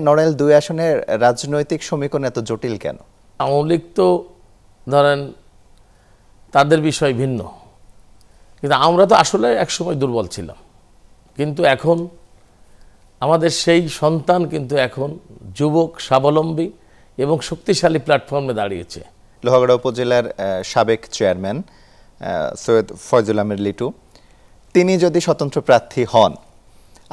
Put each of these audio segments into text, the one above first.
নড়াইল ২ আসনের রাজনৈতিক সমীকরণ এত জটিল কেন? আওয়ামী লীগ তো ধরেন তাদের বিষয় ভিন্ন, কিন্তু আমরা তো আসলে একসময় দুর্বল ছিলাম, কিন্তু এখন আমাদের সেই সন্তান কিন্তু এখন যুবক, স্বাবলম্বী এবং শক্তিশালী প্ল্যাটফর্মে দাঁড়িয়েছে। লোহাগড়া উপজেলার সাবেক চেয়ারম্যান সৈয়দ ফয়জুল আহমেদ লিটু, তিনি যদি স্বতন্ত্র প্রার্থী হন,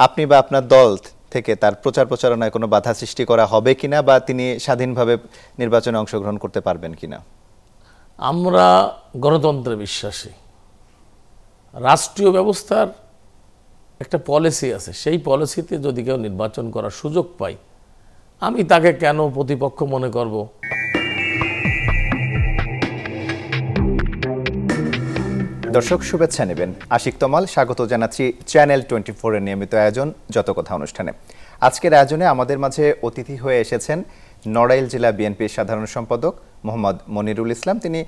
আপনি বা আপনার দল থেকে তার প্রচার প্রচারণায় কোনো বাধা সৃষ্টি করা হবে কিনা, বা তিনি স্বাধীনভাবে নির্বাচনে অংশগ্রহণ করতে পারবেন কিনা? আমরা গণতন্ত্রে বিশ্বাসী। রাষ্ট্রীয় ব্যবস্থার একটা পলিসি আছে, সেই পলিসিতে যদি কেউ নির্বাচন করার সুযোগ পায়, আমি তাকে কেন প্রতিপক্ষ মনে করব? দর্শক শুভেচ্ছা নেবেন, আশিক তমাল স্বাগত জানাচ্ছি চ্যানেল 24 এর নিয়মিত আয়োজন যত কথা অনুষ্ঠানে। আজকের আয়োজনে আমাদের মাঝে অতিথি হয়ে এসেছেন নড়াইল জেলা বিএনপির সাধারণ সম্পাদক মোহাম্মদ মনিরুল ইসলাম। তিনি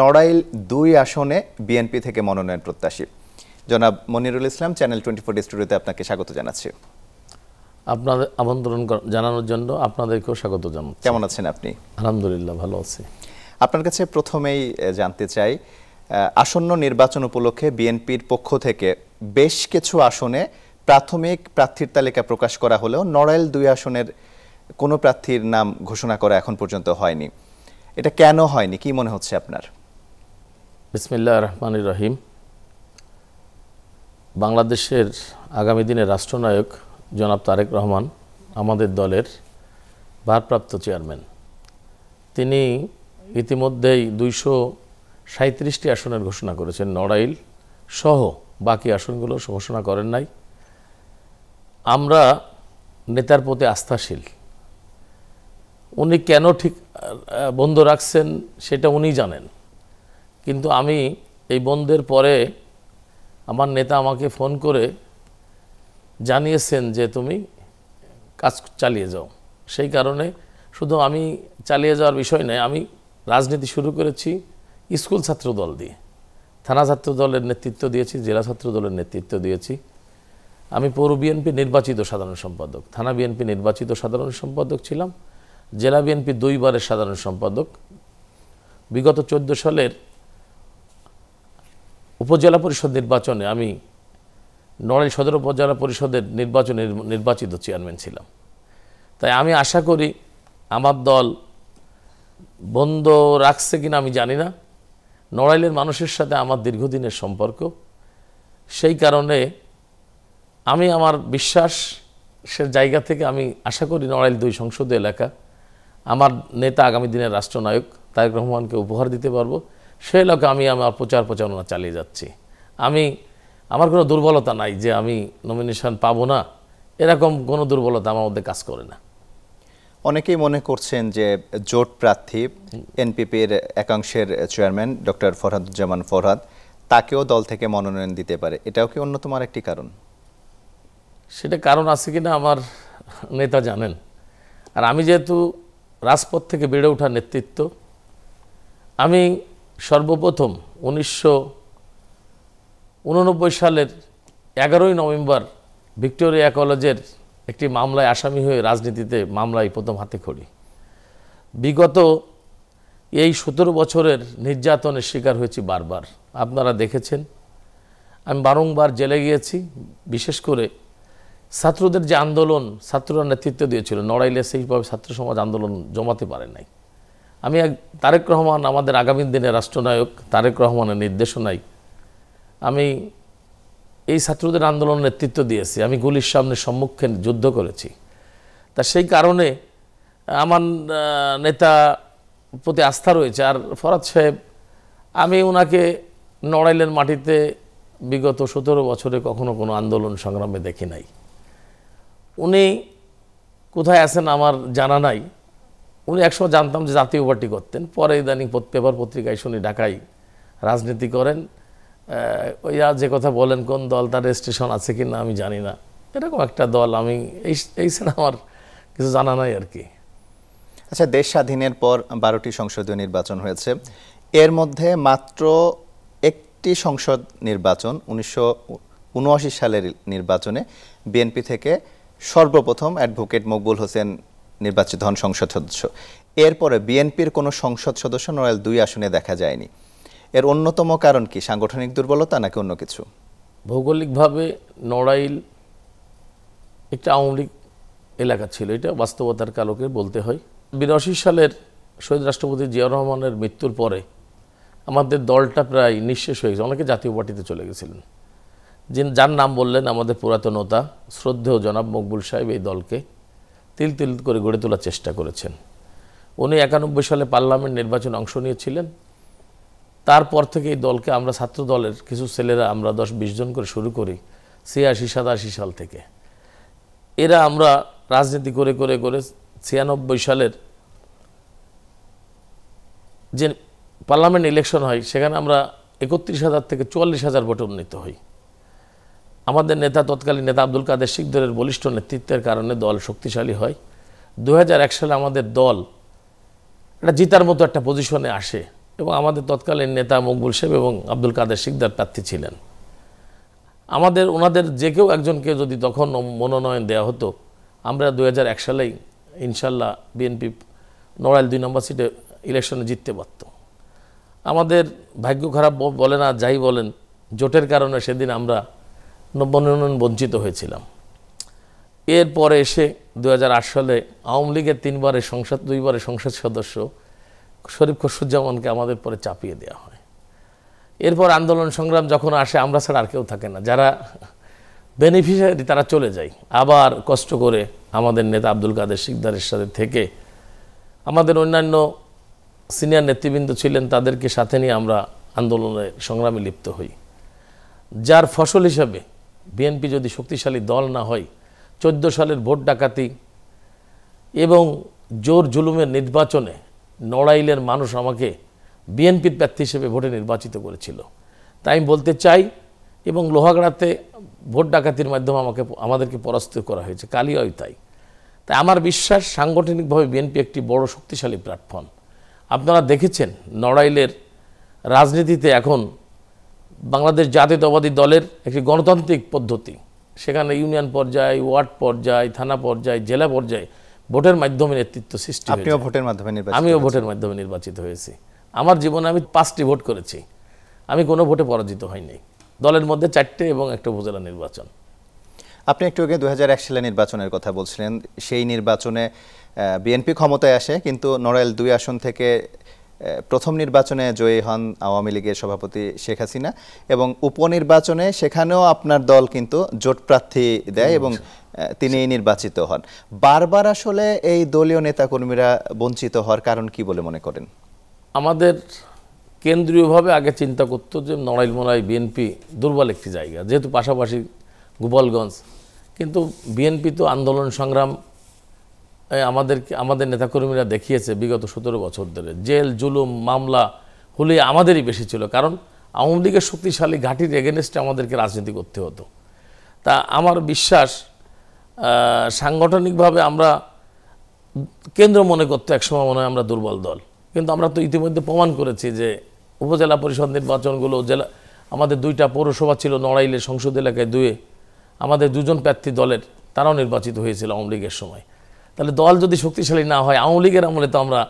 নড়াইল ২ আসনে বিএনপি থেকে মনোনয়ন প্রত্যাশী। জনাব মনিরুল ইসলাম, চ্যানেল 24 স্টুডিওতে আপনাকে স্বাগত জানাচ্ছি। আপনাদের আমন্ত্রণ জানানোর জন্য আপনাদেরকেও স্বাগত জানাচ্ছি। কেমন আছেন আপনি? আলহামদুলিল্লাহ, ভালো আছি। আপনার কাছে প্রথমেই জানতে চাই, আসন্ন নির্বাচন উপলক্ষে বিএনপির পক্ষ থেকে বেশ কিছু আসনে প্রাথমিক প্রার্থীর তালিকা প্রকাশ করা হলেও নড়াইল ২ আসনের কোনো প্রার্থীর নাম ঘোষণা করা এখন পর্যন্ত হয়নি। এটা কেন হয়নি, কি মনে হচ্ছে আপনার? বিসমিল্লাহির রহমানির রহিম। বাংলাদেশের আগামী দিনের রাষ্ট্রনায়ক জনাব তারেক রহমান আমাদের দলের ভারপ্রাপ্ত চেয়ারম্যান। তিনি ইতিমধ্যেই ২৩৭টি আসনের ঘোষণা করেছেন, নড়াইল সহ বাকি আসনগুলো ঘোষণা করেন নাই। আমরা নেতার প্রতি আস্থাশীল। উনি কেন ঠিক বন্ধ রাখছেন সেটা উনি জানেন, কিন্তু আমি এই বন্ধের পরে আমার নেতা আমাকে ফোন করে জানিয়েছেন যে তুমি কাজ চালিয়ে যাও। সেই কারণে শুধু আমি চালিয়ে যাওয়ার বিষয় নয়, আমি রাজনীতি শুরু করেছি স্কুল ছাত্র দল দিয়ে, থানা ছাত্র দলের নেতৃত্ব দিয়েছি, জেলা ছাত্র দলের নেতৃত্ব দিয়েছি। আমি পৌর বিএনপি নির্বাচিত সাধারণ সম্পাদক, থানা বিএনপি নির্বাচিত সাধারণ সম্পাদক ছিলাম, জেলা বিএনপি ২ বারের সাধারণ সম্পাদক। বিগত 14 সালের উপজেলা পরিষদ নির্বাচনে আমি নড়াইল সদর উপজেলা পরিষদের নির্বাচনে নির্বাচিত চেয়ারম্যান ছিলাম। তাই আমি আশা করি আমার দল বন্ধ রাখছে কিনা আমি জানি না, নড়াইলের মানুষের সাথে আমার দীর্ঘদিনের সম্পর্ক। সেই কারণে আমি আমার বিশ্বাসের জায়গা থেকে আমি আশা করি নড়াইল ২ সংসদীয় এলাকা আমার নেতা আগামী দিনের রাষ্ট্রনায়ক তারেক রহমানকে উপহার দিতে পারবো। সেই এলাকা আমি আমার প্রচার প্রচারণা চালিয়ে যাচ্ছি। আমার কোনো দুর্বলতা নাই যে আমি নমিনেশন পাবো না, এরকম কোনো দুর্বলতা আমার মধ্যে কাজ করে না। অনেকেই মনে করছেন যে জোট প্রার্থী এনপিপির একাংশের চেয়ারম্যান ডক্টর ফরহাদুজ্জামান ফরহাদ, তাকেও দল থেকে মনোনয়ন দিতে পারে। এটাও কি অন্যতম আরেকটি কারণ? সেটা কারণ আছে কিনা আমার নেতা জানেন। আর আমি যেহেতু রাজপথ থেকে বেড়ে ওঠা নেতৃত্ব, আমি সর্বপ্রথম 1989 সালের 11ই নভেম্বর ভিক্টোরিয়া কলেজের একটি মামলায় আসামি হয়ে রাজনীতিতে মামলায় প্রথম হাতে খড়ি। বিগত এই 17 বছরের নির্যাতনের শিকার হয়েছি বারবার, আপনারা দেখেছেন। আমি বারংবার জেলে গিয়েছি। বিশেষ করে ছাত্রদের যে আন্দোলন ছাত্ররা নেতৃত্ব দিয়েছিল, নড়াইলে সেইভাবে ছাত্র সমাজ আন্দোলন জমাতে পারে নাই। আমি তারেক রহমান, আমাদের আগামী দিনের রাষ্ট্রনায়ক তারেক রহমানের নির্দেশনায় আমি এই ছাত্রদের আন্দোলন নেতৃত্ব দিয়েছি। আমি গুলির সামনে সম্মুখে যুদ্ধ করেছি। তা সেই কারণে আমার নেতা প্রতি আস্থা রয়েছে। আর ফরহাদ সাহেব, আমি ওনাকে নড়াইলের মাটিতে বিগত 17 বছরে কখনো কোনো আন্দোলন সংগ্রামে দেখি নাই। উনি কোথায় আছেন আমার জানা নাই। উনি একসময় জানতাম যে জাতীয় পার্টি করতেন, পরে ইদানিং পেপার পত্রিকায় শুনি ঢাকায় রাজনীতি করেন। ওই যে কথা বলেন কোন দল, তার রেজিস্ট্রেশন আছে কি না আমি জানি না, এরকম একটা দল আমি এই ছাড়া আমার কিছু জানা নাই আর কি। আচ্ছা, দেশ স্বাধীনের পর 12টি সংসদীয় নির্বাচন হয়েছে। এর মধ্যে মাত্র একটি সংসদ নির্বাচন 1979 সালের নির্বাচনে বিএনপি থেকে সর্বপ্রথম অ্যাডভোকেট মকবুল হোসেন নির্বাচিত হন সংসদ সদস্য। এরপরে বিএনপির কোনো সংসদ সদস্য নড়াইল 2 আসনে দেখা যায়নি। এর অন্যতম কারণ কি, সাংগঠনিক দুর্বলতা নাকি অন্য কিছু? ভৌগোলিকভাবে নড়াইল একটা আওয়ামী লীগ এলাকা ছিল, এটা বাস্তবতার কালকে বলতে হয়। 82 সালের শহীদ রাষ্ট্রপতি জিয়াউর রহমানের মৃত্যুর পরে আমাদের দলটা প্রায় নিঃশেষ হয়ে গেছে। অনেকে জাতীয় পার্টিতে চলে গেছিলেন। যার নাম বললেন আমাদের পুরাতনতা শ্রদ্ধেয় জনাব মকবুল সাহেব এই দলকে তিল তিল করে গড়ে তোলার চেষ্টা করেছেন। উনি 91 সালে পার্লামেন্ট নির্বাচনে অংশ নিয়েছিলেন। তারপর থেকে এই দলকে আমরা ছাত্র দলের কিছু ছেলেরা আমরা 10-20 জন করে শুরু করি 86-87 সাল থেকে। এরা আমরা রাজনীতি করে করে করে 96 সালের যে পার্লামেন্ট ইলেকশন হয় সেখানে আমরা 31,000 থেকে 44,000 ভোটে উন্নীত হই। আমাদের নেতা তৎকালীন নেতা আব্দুল কাদের শিকদারের বলিষ্ঠ নেতৃত্বের কারণে দল শক্তিশালী হয়। 2001 সালে আমাদের দল এটা জিতার মতো একটা পজিশনে আসে এবং আমাদের তৎকালীন নেতা মকবুল সাহেব এবং আব্দুল কাদের শিকদার প্রার্থী ছিলেন। ওনাদের যে কেউ একজনকে যদি তখন মনোনয়ন দেওয়া হতো, আমরা 2001 সালেই ইনশাল্লাহ বিএনপি নড়াইল 2 নম্বর সিটে ইলেকশনে জিততে পারত। আমাদের ভাগ্য খারাপ বলেন আর যাই বলেন, জোটের কারণে সেদিন আমরা মনোনয়ন বঞ্চিত হয়েছিলাম। এরপরে এসে 2008 সালে আওয়ামী লীগের 2বারের সংসদ সদস্য শরীফ খসরুজ্জামানকে আমাদের পরে চাপিয়ে দেওয়া হয়। এরপর আন্দোলন সংগ্রাম যখন আসে, আমরা ছাড়া আর কেউ থাকে না, যারা বেনিফিশিয়ারি তারা চলে যায়। আবার কষ্ট করে আমাদের নেতা আব্দুল কাদের শিকদারের সাথে থেকে আমাদের অন্যান্য সিনিয়র নেতৃবৃন্দ ছিলেন, তাদেরকে সাথে নিয়ে আমরা আন্দোলনে সংগ্রামে লিপ্ত হই। যার ফসল হিসাবে বিএনপি যদি শক্তিশালী দল না হয়, 14 সালের ভোট ডাকাতি এবং জোর জুলুমের নির্বাচনে নড়াইলের মানুষ আমাকে বিএনপির প্রার্থী হিসেবে ভোটে নির্বাচিত করেছিল। তাই আমি বলতে চাই, এবং লোহাগড়াতে ভোট ডাকাতির মাধ্যমে আমাদেরকে পরাস্ত করা হয়েছে, কালিয়ায় তাই। তাই আমার বিশ্বাস সাংগঠনিকভাবে বিএনপি একটি বড় শক্তিশালী প্ল্যাটফর্ম। আপনারা দেখেছেন নড়াইলের রাজনীতিতে এখন বাংলাদেশ জাতীয়তাবাদী দলের একটি গণতান্ত্রিক পদ্ধতি, সেখানে ইউনিয়ন পর্যায়ে, ওয়ার্ড পর্যায়ে, থানা পর্যায়ে, জেলা পর্যায়ে ভোটের মাধ্যমে নেতৃত্ব সৃষ্টি হয়েছে। আমিও ভোটের মাধ্যমে নির্বাচিত হয়েছি। আমার জীবনে আমি 5টি ভোট করেছি, আমি কোনো ভোটে পরাজিত হইনি। দলের মধ্যে 4টে এবং একটা উপজেলা নির্বাচন। আপনি একটু আগে 2001 সালে নির্বাচনের কথা বলছিলেন। সেই নির্বাচনে বিএনপি ক্ষমতায় আসে, কিন্তু নড়াইল 2 আসন থেকে প্রথম নির্বাচনে জয়ী হন আওয়ামী লীগের সভাপতি শেখ হাসিনা, এবং উপনির্বাচনে সেখানেও আপনার দল কিন্তু জোট প্রার্থী দেয় এবং তিনি নির্বাচিত হন। বারবার আসলে এই দলীয় নেতাকর্মীরা বঞ্চিত হওয়ার কারণ কি বলে মনে করেন? আমাদের কেন্দ্রীয়ভাবে আগে চিন্তা করতো যে নড়াইল মোড়াই বিএনপি দুর্বল একটি জায়গা, যেহেতু পাশাপাশি গোপালগঞ্জ। কিন্তু বিএনপি তো আন্দোলন সংগ্রাম আমাদের নেতাকর্মীরা দেখিয়েছে বিগত 17 বছর ধরে। জেল জুলুম মামলা হলে আমাদেরই বেশি ছিল, কারণ আওয়ামী লীগের শক্তিশালী ঘাঁটির এগেনস্টে আমাদেরকে রাজনীতি করতে হতো। তা আমার বিশ্বাস সাংগঠনিকভাবে আমরা কেন্দ্র মনে করতো একসময় মনে হয় আমরা দুর্বল দল, কিন্তু আমরা তো ইতিমধ্যে প্রমাণ করেছি যে উপজেলা পরিষদ নির্বাচনগুলো, আমাদের 2টা পৌরসভা ছিল নড়াইলের সংসদ এলাকায় 2, আমাদের 2 জন প্রার্থী দলের, তারাও নির্বাচিত হয়েছিল আওয়ামী লীগের সময়। তাহলে দল যদি শক্তিশালী না হয়, আওয়ামী লীগের আমলে তো আমরা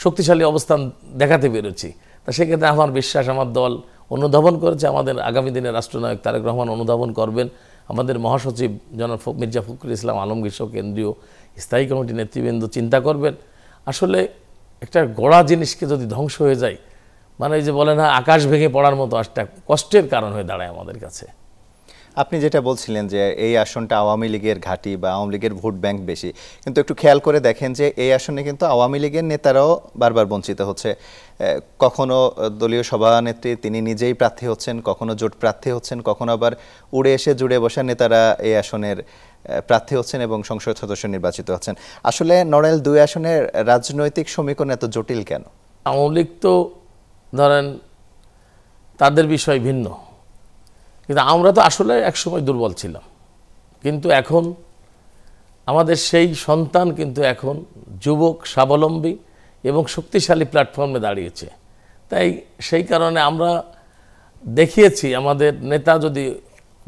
শক্তিশালী অবস্থান দেখাতে পেরেছি। তা সেক্ষেত্রে আমার বিশ্বাস আমার দল অনুধাবন করেছে, আমাদের আগামী দিনে রাষ্ট্রনায়ক তারেক রহমান অনুধাবন করবেন, আমাদের মহাসচিব জনাব মির্জা ফখরুল ইসলাম আলমগীর সহ কেন্দ্রীয় স্থায়ী কমিটি নেতৃবৃন্দ চিন্তা করবেন। আসলে একটা গড়া জিনিসকে যদি ধ্বংস হয়ে যায়, মানে এই যে বলে না আকাশ ভেঙে পড়ার মতো একটা কষ্টের কারণ হয়ে দাঁড়ায় আমাদের কাছে। আপনি যেটা বলছিলেন যে এই আসনটা আওয়ামী লীগের ঘাঁটি বা আওয়ামী লীগের ভোট ব্যাংক বেশি, কিন্তু একটু খেয়াল করে দেখেন যে এই আসনে কিন্তু আওয়ামী লীগের নেতারাও বারবার বঞ্চিত হচ্ছে। কখনো দলীয় সভানেত্রী তিনি নিজেই প্রার্থী হচ্ছেন, কখনো জোট প্রার্থী হচ্ছেন, কখনো আবার উড়ে এসে জুড়ে বসা নেতারা এই আসনের প্রার্থী হচ্ছেন এবং সংসদ সদস্য নির্বাচিত হচ্ছেন। আসলে নড়াইল 2 আসনের রাজনৈতিক সমীকরণ এত জটিল কেন? আওয়ামী লীগ তো ধরেন তাদের বিষয় ভিন্ন, কিন্তু আমরা তো আসলে একসময় দুর্বল ছিলাম, কিন্তু এখন আমাদের সেই সন্তান কিন্তু এখন যুবক, স্বাবলম্বী এবং শক্তিশালী প্ল্যাটফর্মে দাঁড়িয়েছে। তাই সেই কারণে আমরা দেখিয়েছি আমাদের নেতা যদি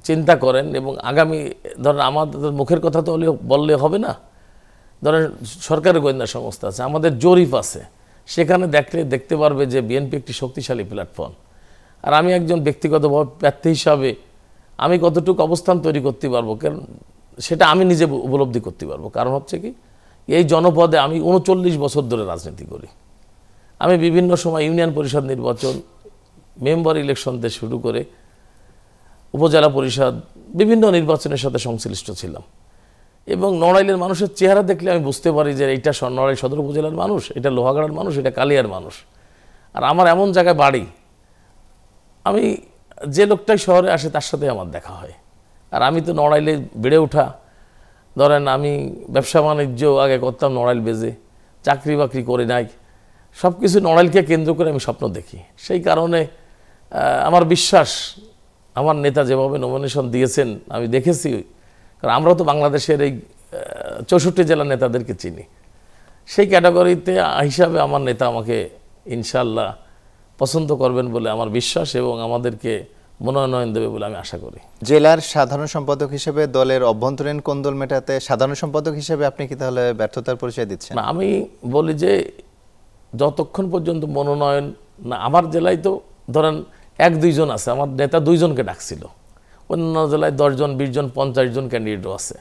চিন্তা করেন এবং আগামী ধরেন আমাদের মুখের কথা তো বললে হবে না, ধরেন সরকারি গোয়েন্দা সংস্থা আছে, আমাদের জরিপ আছে, সেখানে দেখতে পারবে যে বিএনপি একটি শক্তিশালী প্ল্যাটফর্ম। আর আমি একজন ব্যক্তিগতভাবে প্রার্থী হিসাবে আমি কতটুকু অবস্থান তৈরি করতে পারবো, কারণ সেটা আমি নিজে উপলব্ধি করতে পারবো। কারণ হচ্ছে কি, এই জনপদে আমি 39 বছর ধরে রাজনীতি করি। আমি বিভিন্ন সময় ইউনিয়ন পরিষদ নির্বাচন, মেম্বার ইলেকশন থেকে শুরু করে উপজেলা পরিষদ বিভিন্ন নির্বাচনের সাথে সংশ্লিষ্ট ছিলাম। এবং নড়াইলের মানুষের চেহারা দেখলে আমি বুঝতে পারি যে এইটা নড়াইল সদর উপজেলার মানুষ, এটা লোহাগাড়ার মানুষ, এটা কালিয়ার মানুষ। আর আমার এমন জায়গায় বাড়ি, আমি যে লোকটাই শহরে আসে তার সাথে আমার দেখা হয়। আর আমি তো নড়াইলে বেড়ে ওঠা, ধরেন আমি ব্যবসা বাণিজ্য আগে করতাম নড়াইল বেজে, চাকরি বাকরি করে নাই, সব কিছু নড়াইলকে কেন্দ্র করে আমি স্বপ্ন দেখি। সেই কারণে আমার বিশ্বাস, আমার নেতা যেভাবে নমিনেশন দিয়েছেন আমি দেখেছি, কারণ আমরাও তো বাংলাদেশের এই 64 জেলার নেতাদেরকে চিনি, সেই ক্যাটাগরিতে হিসাবে আমার নেতা আমাকে ইনশাল্লাহ পছন্দ করবেন বলে আমার বিশ্বাস এবং আমাদেরকে মনোনয়ন দেবে বলে আমি আশা করি। জেলার সাধারণ সম্পাদক হিসেবে দলের অভ্যন্তরীণ কোন্দল মেটাতে সাধারণ সম্পাদক হিসেবে আপনি কি তাহলে ব্যর্থতার পরিচয় দিচ্ছেন? না, আমি বলি যে যতক্ষণ পর্যন্ত মনোনয়ন না, আমার জেলায় তো ধরেন 1-2 জন আছে, আমার নেতা 2 জনকে ডাকছিল, অন্য জেলায় 10 জন 20 জন 50 জন ক্যান্ডিডেটও আছে।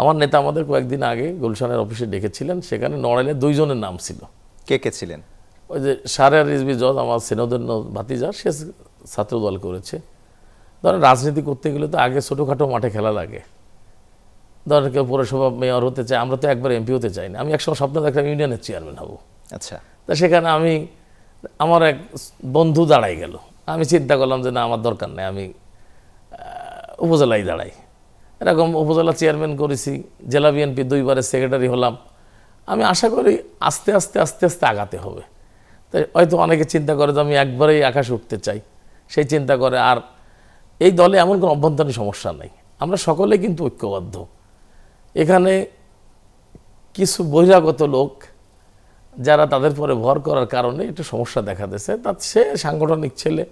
আমার নেতা আমাদের কয়েকদিন আগে গুলশানের অফিসে ডেকেছিলেন, সেখানে নড়াইলে 2 জনের নাম ছিল। কে কে ছিলেন? ওই যে সারের রিজভি জজ, আমার সেনদন্য ভাতিজা, সে ছাত্র দল করেছে। ধরেন রাজনীতি করতে গেলে তো আগে ছোটোখাটো মাঠে খেলা লাগে। ধরেন কেউ পৌরসভা মেয়র হতে চায়, আমরা তো একবার এমপি হতে চাই না। আমি একসময় স্বপ্ন দেখলাম ইউনিয়নের চেয়ারম্যান হব। আচ্ছা, তা সেখানে আমার এক বন্ধু দাঁড়াই গেল, আমি চিন্তা করলাম যে না, আমার দরকার নেই, আমি উপজেলায় দাঁড়াই। এরকম উপজেলা চেয়ারম্যান করেছি, জেলা বিএনপি 2 বারের সেক্রেটারি হলাম। আমি আশা করি আস্তে আস্তে আস্তে আস্তে আগাতে হবে। তাই হয়তো অনেকে চিন্তা করে যে আমি একবারেই আকাশে উঠতে চাই, সেই চিন্তা করে। আর এই দলে এমন কোনো অভ্যন্তরীণ সমস্যা নেই, আমরা সকলে কিন্তু ঐক্যবদ্ধ। এখানে কিছু বহিরাগত লোক যারা তাদের পরে ভর করার কারণে একটু সমস্যা দেখা দিয়েছে, তাতে সে সাংগঠনিক ছেলে,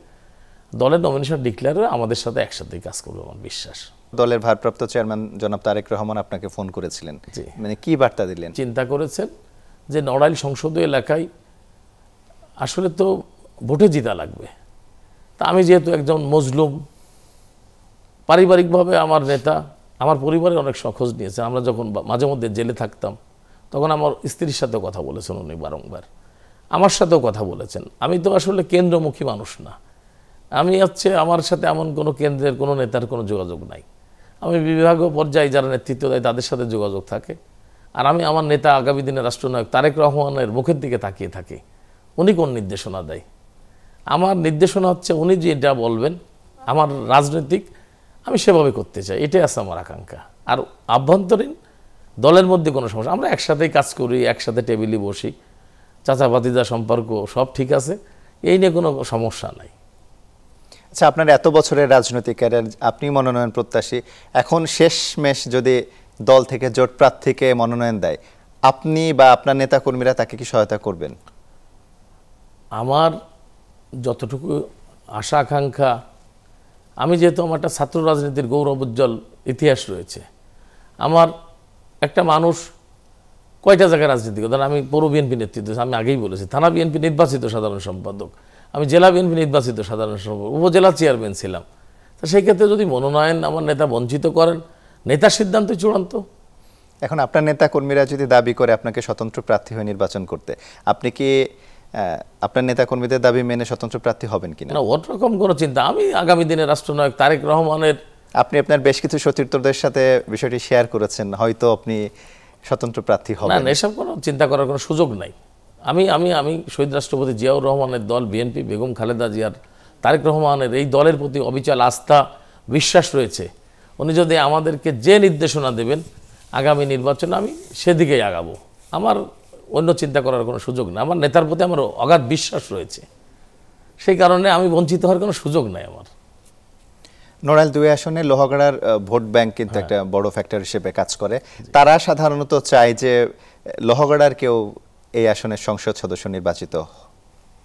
দলের নমিনেশন ডিক্লেয়ারে আমাদের সাথে একসাথেই কাজ করবে আমার বিশ্বাস। দলের ভারপ্রাপ্ত চেয়ারম্যান জনাব তারেক রহমান আপনাকে ফোন করেছিলেন, মানে কি বার্তা দিলেন? চিন্তা করেছেন যে নড়াইল সংসদীয় এলাকায় আসলে তো ভোটে জিতা লাগবে। তা আমি যেহেতু একজন মজলুম, পারিবারিকভাবে আমার নেতা আমার পরিবারের অনেক খোঁজ নিয়েছে। আমরা যখন মাঝে মধ্যে জেলে থাকতাম তখন আমার স্ত্রীর সাথেও কথা বলেছেন উনি, বারংবার আমার সাথেও কথা বলেছেন। আমি তো আসলে কেন্দ্রমুখী মানুষ না, আমি আমার সাথে এমন কোনো কেন্দ্রের কোনো নেতার কোনো যোগাযোগ নাই। আমি বিভাগীয় পর্যায়ে যারা নেতৃত্ব দেয় তাদের সাথে যোগাযোগ থাকে। আর আমি আমার নেতা আগামী দিনের রাষ্ট্রনায়ক তারেক রহমানের মুখের দিকে তাকিয়ে থাকি, উনি কোন নির্দেশনা দেয়। আমার নির্দেশনা হচ্ছে উনি যেটা বলবেন, আমার রাজনৈতিক আমি সেভাবে করতে চাই, এটাই আছে আমার আকাঙ্ক্ষা। আর আভ্যন্তরীণ দলের মধ্যে কোনো সমস্যা, আমরা একসাথেই কাজ করি, একসাথে টেবিলে বসি, চাচা ভাতিজা সম্পর্ক সব ঠিক আছে, এই নিয়ে কোনো সমস্যা নাই। আচ্ছা, আপনার এত বছরের রাজনৈতিক ক্যারিয়ার, আপনি মনোনয়ন প্রত্যাশী, এখন শেষমেশ যদি দল থেকে জোট প্রার্থীকে মনোনয়ন দেয়, আপনি বা আপনার নেতাকর্মীরা তাকে কি সহায়তা করবেন? আমার যতটুকু আশা আকাঙ্ক্ষা, আমি যেহেতু আমার একটা ছাত্র রাজনীতির গৌরব উজ্জ্বল ইতিহাস রয়েছে, আমার একটা মানুষ কয়টা জায়গায় রাজনীতি করে, আমি পৌর বিএনপি নেতৃত্ব, আমি আগেই বলেছি, থানা বিএনপি নির্বাচিত সাধারণ সম্পাদক, আমি জেলা বিএনপি নির্বাচিত সাধারণ সম্পাদক, উপজেলা চেয়ারম্যান ছিলাম। তো সেই ক্ষেত্রে যদি মনোনয়ন আমার নেতা বঞ্চিত করেন, নেতার সিদ্ধান্ত চূড়ান্ত। এখন আপনার নেতা কর্মীরা যদি দাবি করে আপনাকে স্বতন্ত্র প্রার্থী হয়ে নির্বাচন করতে, আপনি কি আপনার নেতা কর্মীদের দাবি মেনে স্বতন্ত্র প্রার্থী হবেন কিনা? না, ওরকম কোনো চিন্তা, আমি আগামী দিনের রাষ্ট্রনায়ক তারেক রহমানের, আপনি আপনার বেশ কিছু সতীর্থদের সাথে বিষয়টি শেয়ার করেছেন, হয়তো আপনি স্বতন্ত্র প্রার্থী হবেন। না, এসব কোনো চিন্তা করার কোনো সুযোগ নাই। আমি শহীদ রাষ্ট্রপতি জিয়াউর রহমানের দল বিএনপি, বেগম খালেদা জিয়ার, তারেক রহমানের এই দলের প্রতি অবিচল আস্থা বিশ্বাস রয়েছে। উনি যদি আমাদেরকে যে নির্দেশনা দেবেন আগামী নির্বাচনে, আমি সেদিকেই আগাবো। আমার অন্য চিন্তা করার কোনো সুযোগ না, আমার নেতার প্রতি আমার অগাধ বিশ্বাস রয়েছে, সেই কারণে আমি বঞ্চিত হওয়ার কোনো সুযোগ নাই আমার। নড়াইল 2 আসনে লোহাগাড়ার ভোট ব্যাংক কিন্তু একটা বড় ফ্যাক্টর হিসেবে কাজ করে। তারা সাধারণত চায় যে লোহাগাড়ার কেউ এই আসনের সংসদ সদস্য নির্বাচিত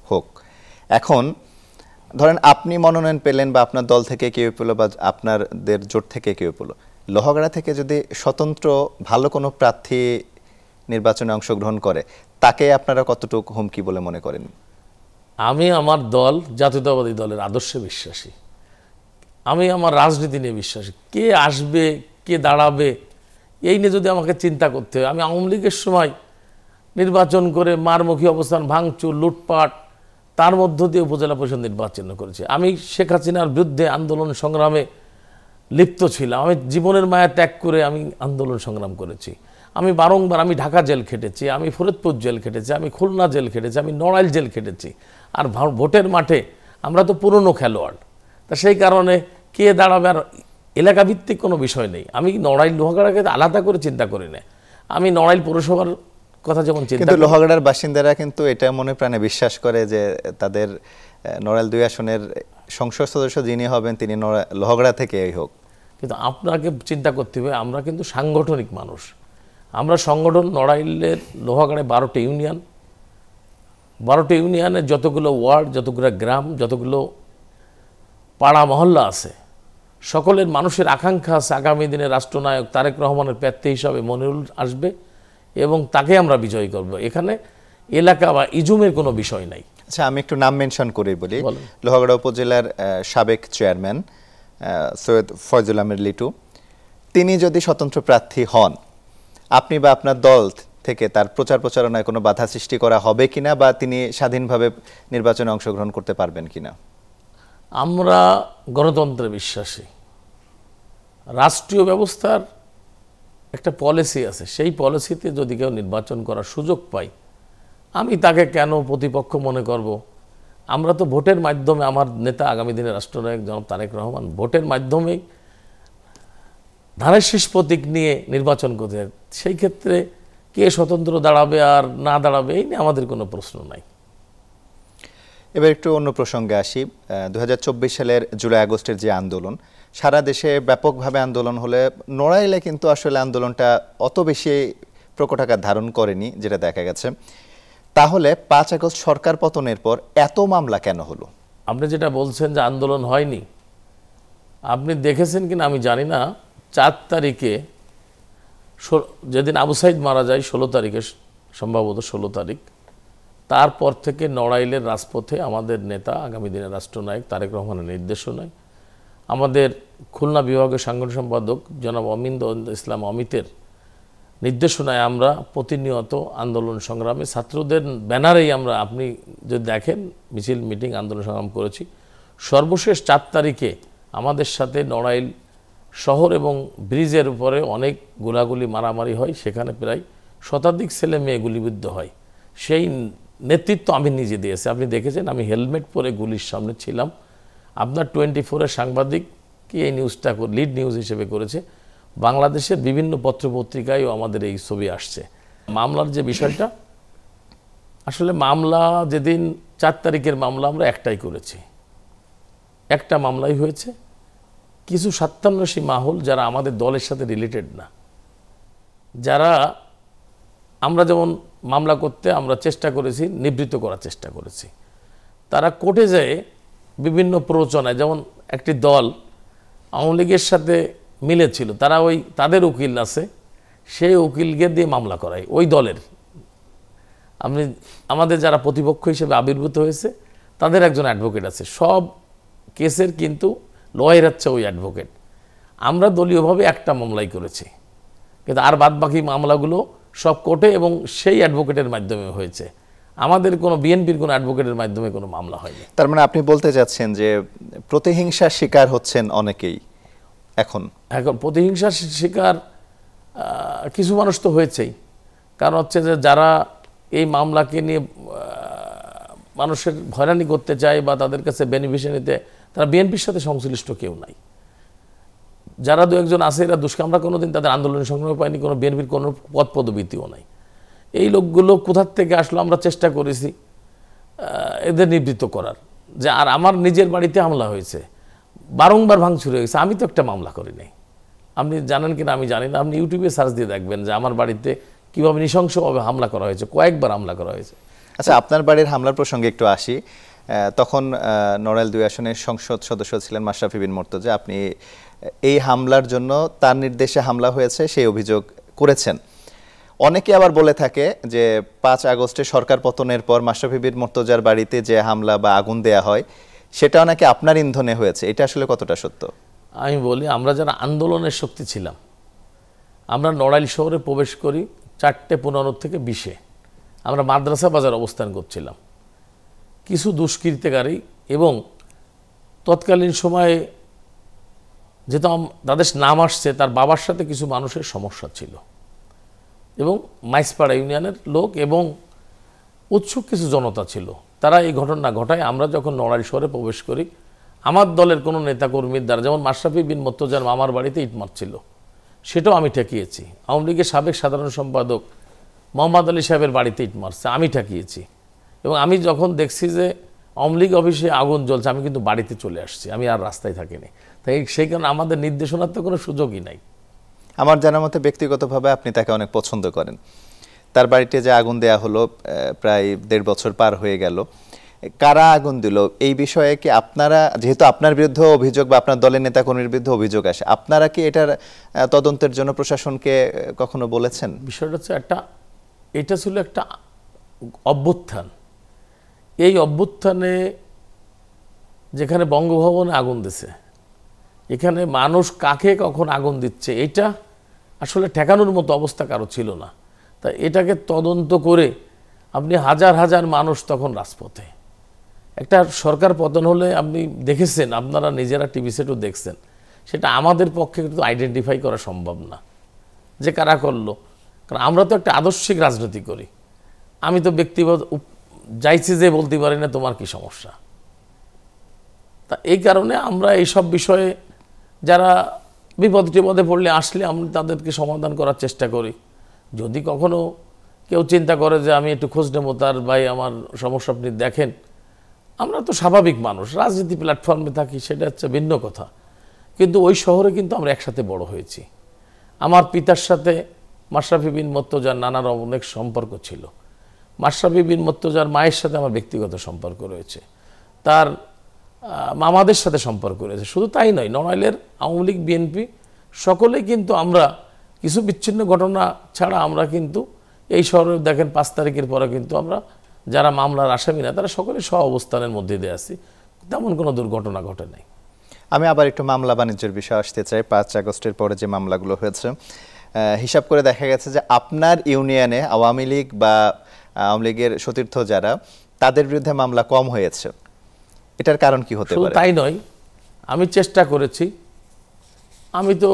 হোক। এখন ধরেন আপনি মনোনয়ন পেলেন বা আপনার দল থেকে কেউ পেলো বা আপনাদের জোট থেকে কেউ পেলো, লোহাগড়া থেকে যদি স্বতন্ত্র ভালো কোনো প্রার্থী নির্বাচনে অংশগ্রহণ করে, তাকে আপনারা কতটুকু হুমকি বলে মনে করেন? আমি আমার দল জাতীয়তাবাদী দলের আদর্শে বিশ্বাসী, আমি আমার রাজনীতি নিয়ে বিশ্বাসী। কে আসবে কে দাঁড়াবে এই নিয়ে যদি আমাকে চিন্তা করতে হয়, আমি আওয়ামী লীগের সময় নির্বাচন করে মারমুখী অবস্থান, ভাঙচুর, লুটপাট, তার মধ্য দিয়ে উপজেলা পরিষদ নির্বাচন করেছি। আমি শেখ হাসিনার বিরুদ্ধে আন্দোলন সংগ্রামে লিপ্ত ছিলাম। আমি জীবনের মায়া ত্যাগ করে আমি আন্দোলন সংগ্রাম করেছি। আমি বারংবার আমি ঢাকা জেল খেটেছি, আমি ফরিদপুর জেল খেটেছি, আমি খুলনা জেল খেটেছি, আমি নড়াইল জেল খেটেছি। আর ভোটের মাঠে আমরা তো পুরনো খেলোয়াড়, তা সেই কারণে কে দাঁড়াবে আর এলাকা ভিত্তিক কোনো বিষয় নেই। আমি নড়াইল লোহাগড়াকে আলাদা করে চিন্তা করি না। আমি নড়াইল পৌরসভার কথা যেমন চিন্তা, কিন্তু লোহাগড়ার বাসিন্দারা কিন্তু এটা মনে প্রাণে বিশ্বাস করে যে তাদের নড়াইল 2 আসনের সংসদ সদস্য যিনি হবেন তিনি লোহাগড়া থেকেই হোক। কিন্তু আপনাকে চিন্তা করতে হবে, আমরা কিন্তু সাংগঠনিক মানুষ। আমরা সংগঠন, নড়াইলের লোহাগড়ায় 12টি ইউনিয়ন, 12টি ইউনিয়নের যতগুলো ওয়ার্ড, যতগুলো গ্রাম, যতগুলো পাড়া মহল্লা আছে, সকলের মানুষের আকাঙ্ক্ষা আছে আগামী দিনে রাষ্ট্রনায়ক তারেক রহমানের প্রার্থী হিসাবে মনিরুল আসবে এবং তাকে আমরা বিজয়ী করব। এখানে এলাকা বা ইজুমের কোনো বিষয় নাই। আচ্ছা, আমি একটু নাম মেনশন করেই বলি। লোহাগড়া উপজেলার সাবেক চেয়ারম্যান সৈয়দ ফয়জুল আহমেদ লিটু, তিনি যদি স্বতন্ত্র প্রার্থী হন, আপনি বা আপনার দল থেকে তার প্রচার প্রচারণায় কোনো বাধা সৃষ্টি করা হবে কিনা, বা তিনি স্বাধীনভাবে নির্বাচনে অংশগ্রহণ করতে পারবেন কিনা? আমরা গণতন্ত্রে বিশ্বাসী। রাষ্ট্রীয় ব্যবস্থার একটা পলিসি আছে, সেই পলিসিতে যদি কেউ নির্বাচন করার সুযোগ পায়, আমি তাকে কেন প্রতিপক্ষ মনে করব? আমরা তো ভোটের মাধ্যমে, আমার নেতা আগামী দিনে রাষ্ট্রনায়ক জনাব তারেক রহমান ভোটের মাধ্যমেই ধানের শীষ প্রতীক নিয়ে নির্বাচন করতে, সেই ক্ষেত্রে কে স্বতন্ত্র দাঁড়াবে আর না দাঁড়াবে এই নিয়ে আমাদের কোনো প্রশ্ন নাই। এবার একটু অন্য প্রসঙ্গে আসি। 2024 সালের জুলাই আগস্টের যে আন্দোলন, সারা দেশে ব্যাপকভাবে আন্দোলন হলে নড়াইলে কিন্তু আসলে আন্দোলনটা অত বেশি প্রকট আকার ধারণ করেনি যেটা দেখা গেছে। তাহলে 5 আগস্ট সরকার পতনের পর এত মামলা কেন হলো? আপনি যেটা বলছেন যে আন্দোলন হয়নি, আপনি দেখেছেন কিনা আমি জানি না, 4 তারিখে যেদিন আবু সাইদ মারা যায়, 16 তারিখে, সম্ভবত 16 তারিখ, তারপর থেকে নড়াইলের রাজপথে আমাদের নেতা আগামী দিনের রাষ্ট্রনায়ক তারেক রহমানের নির্দেশনায়, আমাদের খুলনা বিভাগের সাংগঠনিক সম্পাদক জনাব অমিন্দ ইসলাম অমিতের নির্দেশনায় আমরা প্রতিনিয়ত আন্দোলন সংগ্রামে ছাত্রদের ব্যানারেই আমরা, আপনি যদি দেখেন, মিছিল, মিটিং, আন্দোলন সংগ্রাম করেছি। সর্বশেষ 4 তারিখে আমাদের সাথে নড়াইল শহর এবং ব্রিজের উপরে অনেক গোলাগুলি, মারামারি হয়, সেখানে প্রায় শতাধিক ছেলে মেয়ে গুলিবিদ্ধ হয়। সেই নেতৃত্ব আমি নিজে দিয়েছি। আপনি দেখেছেন আমি হেলমেট পরে গুলির সামনে ছিলাম। আপনার 24-এর সাংবাদিক কি এই নিউজটা লিড নিউজ হিসেবে করেছে, বাংলাদেশের বিভিন্ন পত্রপত্রিকায়ও আমাদের এই ছবি আসছে। মামলার যে বিষয়টা, আসলে মামলা যেদিন 4 তারিখের মামলা আমরা একটাই করেছি, একটা মামলাই হয়েছে। কিছু স্বার্থান্বেষী মাহল যারা আমাদের দলের সাথে রিলেটেড না, যারা, আমরা যেমন মামলা করতে আমরা চেষ্টা করেছি, নিবৃত্ত করার চেষ্টা করেছি, তারা কোর্টে যায় বিভিন্ন প্ররোচনায়, যেমন একটি দল আওয়ামী লীগের সাথে মিলেছিল, তারা ওই তাদের উকিল আছে, সেই উকিলকে দিয়ে মামলা করায় ওই দলের। আপনি আমাদের যারা প্রতিপক্ষ হিসেবে আবির্ভূত হয়েছে তাদের একজন অ্যাডভোকেট আছে, সব কেসের কিন্তু লয়ের হচ্ছে ওই অ্যাডভোকেট। আমরা দলীয়ভাবে একটা মামলাই করেছি, কিন্তু আর বাদ বাকি মামলাগুলো সব কোর্টে এবং সেই অ্যাডভোকেটের মাধ্যমে হয়েছে। আমাদের কোনো বিএনপির কোনো অ্যাডভোকেটের মাধ্যমে কোনো মামলা হয়নি। তার মানে আপনি বলতে চাচ্ছেন যে প্রতিহিংসার শিকার হচ্ছেন অনেকেই এখন? এখন প্রতিহিংসার শিকার কিছু মানুষ তো হয়েছেই। কারণ হচ্ছে যে যারা এই মামলাকে নিয়ে মানুষের হয়রানি করতে চায় বা তাদের কাছে বেনিফিশিয়ারি নিতে, তারা বিএনপির সাথে সংশ্লিষ্ট কেউ নাই। যারা 2-1 আছে এরা দুষ্কামরা কোনোদিন তাদের আন্দোলনের সংগ্রামে পায়নি, কোনো বিএনপির কোনো পদ পদবীতিও নাই। এই লোকগুলো কোথার থেকে আসলো আমরা চেষ্টা করেছি এদের নিবৃত্ত করার। যে আর আমার নিজের বাড়িতে হামলা হয়েছে, বারংবার ভাঙচুর হয়ে গেছে, আমি তো একটা মামলা করি নাই। আপনি জানেন কিনা আমি জানি না, আপনি ইউটিউবে সার্চ দিয়ে দেখবেন যে আমার বাড়িতে কীভাবে নৃশংসভাবে হামলা করা হয়েছে, কয়েকবার হামলা করা হয়েছে। আচ্ছা, আপনার বাড়ির হামলার প্রসঙ্গে একটু আসি। তখন নড়াইল 2 আসনের সংসদ সদস্য ছিলেন মাশরাফি বিন মুর্তজা। আপনি এই হামলার জন্য তার নির্দেশে হামলা হয়েছে সেই অভিযোগ করেছেন। অনেকে আবার বলে থাকে যে 5 আগস্টে সরকার পতনের পর মাশরাফি বিন মুর্তজার বাড়িতে যে হামলা বা আগুন দেয়া হয় সেটাও নাকি আপনার ইন্ধনে হয়েছে। এটা আসলে কতটা সত্য? আমি বলি, আমরা যারা আন্দোলনের শক্তি ছিলাম, আমরা নড়াইল শহরে প্রবেশ করি 4:15 থেকে 20-এ। আমরা মাদ্রাসা বাজার অবস্থান করছিলাম। কিছু দুষ্কৃতিকারী এবং তৎকালীন সময়ে যেহেতু তাদের নাম আসছে, তার বাবার সাথে কিছু মানুষের সমস্যা ছিল এবং মাইসপাড়া ইউনিয়নের লোক এবং উৎসুক কিছু জনতা ছিল, তারা এই ঘটনা ঘটায়। আমরা যখন নড়াইল শহরে প্রবেশ করি, আমার দলের কোনো নেতাকর্মীর দ্বারা, যেমন মাশরাফি বিন মুর্তজার মামার বাড়িতে ইট মারছিল, সেটাও আমি ঠেকিয়েছি। আওয়ামী লীগের সাবেক সাধারণ সম্পাদক মোহাম্মদ আলী সাহেবের বাড়িতে ইট মারছে, আমি ঠেকিয়েছি। এবং আমি যখন দেখছি যে আওয়ামী লীগ অফিসে আগুন জ্বলছে, আমি কিন্তু বাড়িতে চলে আসছি, আমি আর রাস্তায় থাকিনি। তাই সেই কারণে আমাদের নির্দেশনার তো কোনো সুযোগই নাই। আমার জানার মতে ব্যক্তিগতভাবে আপনি তাকে অনেক পছন্দ করেন। তার বাড়িতে যে আগুন দেয়া হলো প্রায় 1.5 বছর পার হয়ে গেল, কারা আগুন দিল এই বিষয়ে কি আপনারা, যেহেতু আপনার বিরুদ্ধে অভিযোগ বা আপনার দলের নেতাকর্মীর বিরুদ্ধে অভিযোগ আসে, আপনারা কি এটার তদন্তের জন্য প্রশাসনকে কখনো বলেছেন? বিষয়টা হচ্ছে এটা ছিল একটা অভ্যুত্থান। এই অভ্যুত্থানে যেখানে বঙ্গভবনে আগুন দিছে, এখানে মানুষ কাকে কখন আগুন দিচ্ছে এটা আসলে ঠেকানোর মতো অবস্থা কারো ছিল না। তাই এটাকে তদন্ত করে আপনি হাজার হাজার মানুষ তখন রাজপথে। একটা সরকার পতন হলে আপনি দেখেছেন, আপনারা নিজেরা টিভি সেটও দেখছেন, সেটা আমাদের পক্ষে কিন্তু আইডেন্টিফাই করা সম্ভব না যে কারা করলো। কারণ আমরা তো একটা আদর্শিক রাজনীতি করি। আমি তো ব্যক্তিগত যাইছি যে বলতে পারি না তোমার কি সমস্যা। তা এই কারণে আমরা এইসব বিষয়ে যারা বিপদে পড়লে আসলে আমরা তাদেরকে সমাধান করার চেষ্টা করি। যদি কখনো কেউ চিন্তা করে যে আমি একটু খোঁজ নেবো তার, ভাই আমার সমস্যা আপনি দেখেন, আমরা তো স্বাভাবিক মানুষ, রাজনীতি প্ল্যাটফর্মে থাকি, সেটা হচ্ছে ভিন্ন কথা। কিন্তু ওই শহরে কিন্তু আমরা একসাথে বড় হয়েছি। আমার পিতার সাথে মাশরাফি বিন মুর্তজার নানার অনেক সম্পর্ক ছিল। মাশরাফি বিন মুর্তজার মায়ের সাথে আমার ব্যক্তিগত সম্পর্ক রয়েছে, তার মামাদের সাথে সম্পর্ক রয়েছে। শুধু তাই নয়, নড়াইলের আওয়ামী লীগ, বিএনপি সকলেই কিন্তু আমরা কিছু বিচ্ছিন্ন ঘটনা ছাড়া আমরা কিন্তু এই শহরে দেখেন 5 তারিখের পরে কিন্তু আমরা যারা মামলার আসামি না, তারা সকলে সহ অবস্থানের মধ্যে দিয়ে আছি, তেমন কোনো দুর্ঘটনা ঘটে নাই। আমি আবার একটু মামলা বাণিজ্যের বিষয়ে আসতে চাই। 5 আগস্টের পরে যে মামলাগুলো হয়েছে, হিসাব করে দেখা গেছে যে আপনার ইউনিয়নে আওয়ামী লীগ বা আওয়ামী লীগের সতীর্থ যারা, তাদের বিরুদ্ধে মামলা কম হয়েছে। এটার কারণ কি হতে পারে? তাই নয়, আমি চেষ্টা করেছি, আমি তো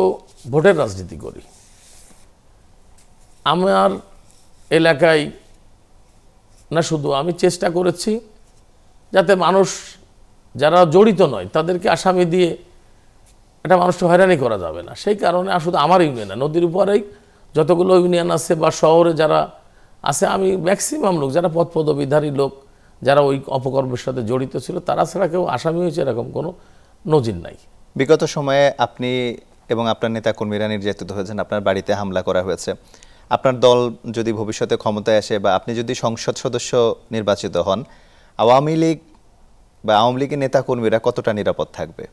ভোটের রাজনীতি করি। আমার এলাকায় না শুধু আমি চেষ্টা করেছি যাতে মানুষ যারা জড়িত নয় তাদেরকে আসামি দিয়ে একটা মানুষকে হয়রানি করা যাবে না। সেই কারণে শুধু আমার ইউনিয়ন, নদীর উপরেই যতগুলো ইউনিয়ন আছে বা শহরে যারা আছে, আমি ম্যাক্সিমাম লোক যারা পদবিধারী লোক, যারা ওই অপকর্মের সাথে জড়িত ছিল, তারা ছাড়া কেউ আসামি হয়েছে এরকম কোনো নজির নাই। বিগত সময়ে আপনি এবং আপনার নেতাকর্মীরা নির্যাতিত হয়েছেন, আপনার বাড়িতে হামলা করা হয়েছে। আপনার দল যদি ভবিষ্যতে ক্ষমতায় আসে বা আপনি যদি সংসদ সদস্য নির্বাচিত হন, আওয়ামী লীগ বা আওয়ামী লীগের নেতাকর্মীরা কতটা নিরাপদ থাকবে?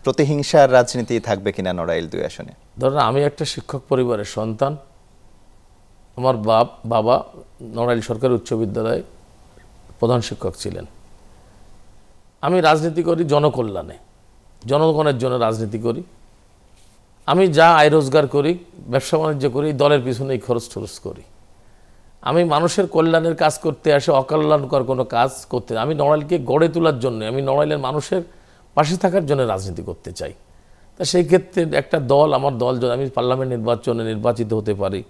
প্রতিহিংসার রাজনীতি থাকবে কিনা নড়াইল 2 আসনে? ধরেন আমি একটা শিক্ষক পরিবারের সন্তান, আমার বাবা নড়াইল সরকারি উচ্চ বিদ্যালয়ে প্রধান শিক্ষক ছিলেন। আমি রাজনীতি করি জনকল্যাণে, জনগণের জন্য রাজনীতি করি। আমি যা আয় রোজগার করি, ব্যবসা বাণিজ্য করি, দলের পিছনেই খরচ করি। আমি মানুষের কল্যাণের কাজ করতে আসে, অকল্যাণকর কোনো কাজ করতে। আমি নড়াইলকে গড়ে তোলার জন্য, আমি নড়াইলের মানুষের পাশে থাকার জন্য রাজনীতি করতে চাই। তা সেই ক্ষেত্রে একটা দল, আমার দল যদি আমি পার্লামেন্ট নির্বাচনে নির্বাচিত হতে পারি,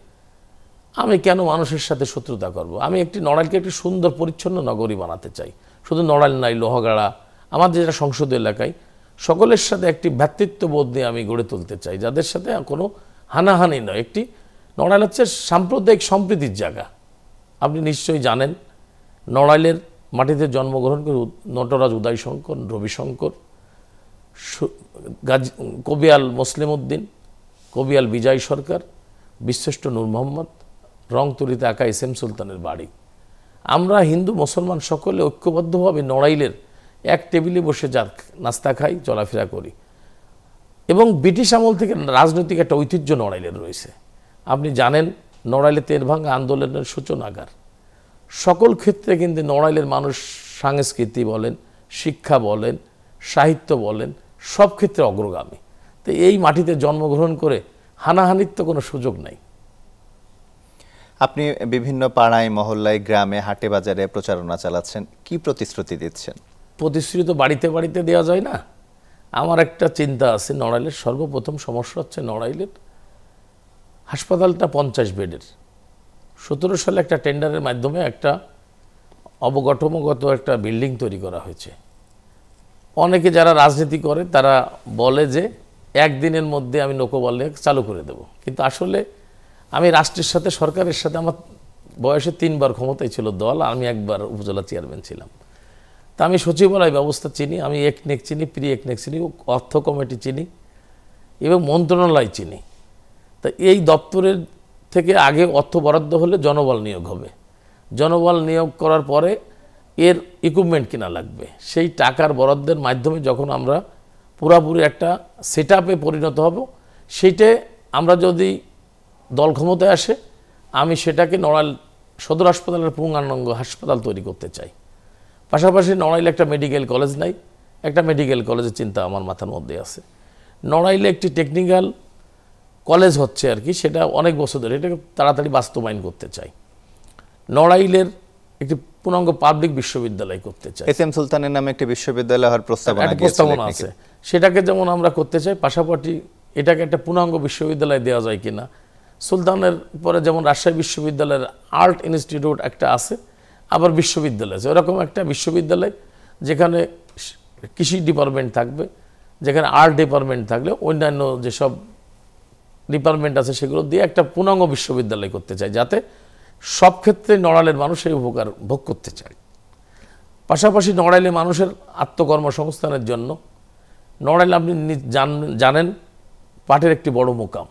আমি কেন মানুষের সাথে শত্রুতা করব? আমি একটি নড়াইলকে একটি সুন্দর পরিচ্ছন্ন নগরী বানাতে চাই। শুধু নড়াইল নাই, লোহাগাড়া, আমাদের যেটা সংসদীয় এলাকায় সকলের সাথে একটি ভ্রাতৃত্ববোধ নিয়ে আমি গড়ে তুলতে চাই, যাদের সাথে কোনো হানাহানি নয়। একটি নড়াইল হচ্ছে সাম্প্রদায়িক সম্প্রীতির জায়গা। আপনি নিশ্চয়ই জানেন, নড়াইলের মাটিতে জন্মগ্রহণ করে নটরাজ উদয়শঙ্কর, রবিশঙ্কর, কবিয়াল মুসলিম উদ্দিন, কবিয়াল বিজয় সরকার, বিশ্বষ্ট নূর মোহাম্মদ, রংতুলিতে আঁকা এস এম সুলতানের বাড়ি। আমরা হিন্দু মুসলমান সকলে ঐক্যবদ্ধভাবে নড়াইলের এক টেবিলে বসে যার নাস্তা খাই, চলাফেরা করি। এবং ব্রিটিশ আমল থেকে রাজনৈতিক একটা ঐতিহ্য নড়াইলের রয়েছে। আপনি জানেন নড়াইলে তেরভাঙ্গা আন্দোলনের সূচনাগার। সকল ক্ষেত্রে কিন্তু নড়াইলের মানুষ সংস্কৃতি বলেন, শিক্ষা বলেন, সাহিত্য বলেন, সব ক্ষেত্রে অগ্রগামী। তো এই মাটিতে জন্মগ্রহণ করে হানাহানির তো কোনো সুযোগ নাই। আপনি বিভিন্ন পাড়ায়, মহল্লায়, গ্রামে, হাটে বাজারে প্রচারণা চালাচ্ছেন, কি প্রতিশ্রুতি দিচ্ছেন? প্রতিশ্রুতি তো বাড়িতে বাড়িতে দেওয়া যায় না। আমার একটা চিন্তা আছে, নড়াইলের সর্বপ্রথম সমস্যা হচ্ছে নড়াইলের হাসপাতালটা 50 বেডের। 17 সালে একটা টেন্ডারের মাধ্যমে একটা অবকাঠামোগত একটা বিল্ডিং তৈরি করা হয়েছে। অনেকে যারা রাজনীতি করে তারা বলে যে একদিনের মধ্যে আমি লোকবল চালু করে দেব, কিন্তু আসলে আমি রাষ্ট্রের সাথে, সরকারের সাথে, আমার বয়সে 3 বার ক্ষমতায় ছিল দল, আমি একবার উপজেলা চেয়ারম্যান ছিলাম। তা আমি সচিবালয় ব্যবস্থা চিনি, আমি একনেক চিনি, প্রি একনেক চিনি, অর্থ কমিটি চিনি এবং মন্ত্রণালয় চিনি। তা এই দপ্তরের থেকে আগে অর্থ বরাদ্দ হলে জনবল নিয়োগ হবে, জনবল নিয়োগ করার পরে এর ইকুইপমেন্ট কিনা লাগবে। সেই টাকার বরাদ্দের মাধ্যমে যখন আমরা পুরাপুরি একটা সেট আপে পরিণত হব, সেইটে আমরা যদি দল ক্ষমতায় আসে, আমি সেটাকে নড়াইল সদর হাসপাতালের পূর্ণাঙ্গ হাসপাতাল তৈরি করতে চাই। পাশাপাশি নড়াইলে একটা মেডিকেল কলেজ নাই, একটা মেডিকেল কলেজের চিন্তা আমার মাথার মধ্যে আছে। নড়াইলে একটি টেকনিক্যাল কলেজ হচ্ছে আর কি, সেটা অনেক বছর ধরে, এটাকে তাড়াতাড়ি বাস্তবায়ন করতে চাই। নড়াইলের একটি পূর্ণাঙ্গ পাবলিক বিশ্ববিদ্যালয় করতে চাই। এস এম সুলতানের নামে একটি বিশ্ববিদ্যালয় হওয়ার প্রস্তাবনা আছে, সেটাকে যেমন আমরা করতে চাই, পাশাপাশি এটাকে একটা পূর্ণাঙ্গ বিশ্ববিদ্যালয় দেওয়া যায় কিনা। সুলতানের পরে যেমন রাজশাহী বিশ্ববিদ্যালয়ের আর্ট ইনস্টিটিউট একটা আছে, আবার বিশ্ববিদ্যালয় আছে, ওরকম একটা বিশ্ববিদ্যালয় যেখানে কৃষি ডিপার্টমেন্ট থাকবে, যেখানে আর্ট ডিপার্টমেন্ট থাকলে অন্যান্য যেসব ডিপার্টমেন্ট আছে সেগুলো দিয়ে একটা পূর্ণাঙ্গ বিশ্ববিদ্যালয় করতে চাই, যাতে সব ক্ষেত্রে নড়াইলের মানুষ এই উপকার ভোগ করতে চায়। পাশাপাশি নড়াইলে মানুষের আত্মকর্মসংস্থানের জন্য নড়াইলে আপনি জানেন পাটের একটি বড় মোকাম।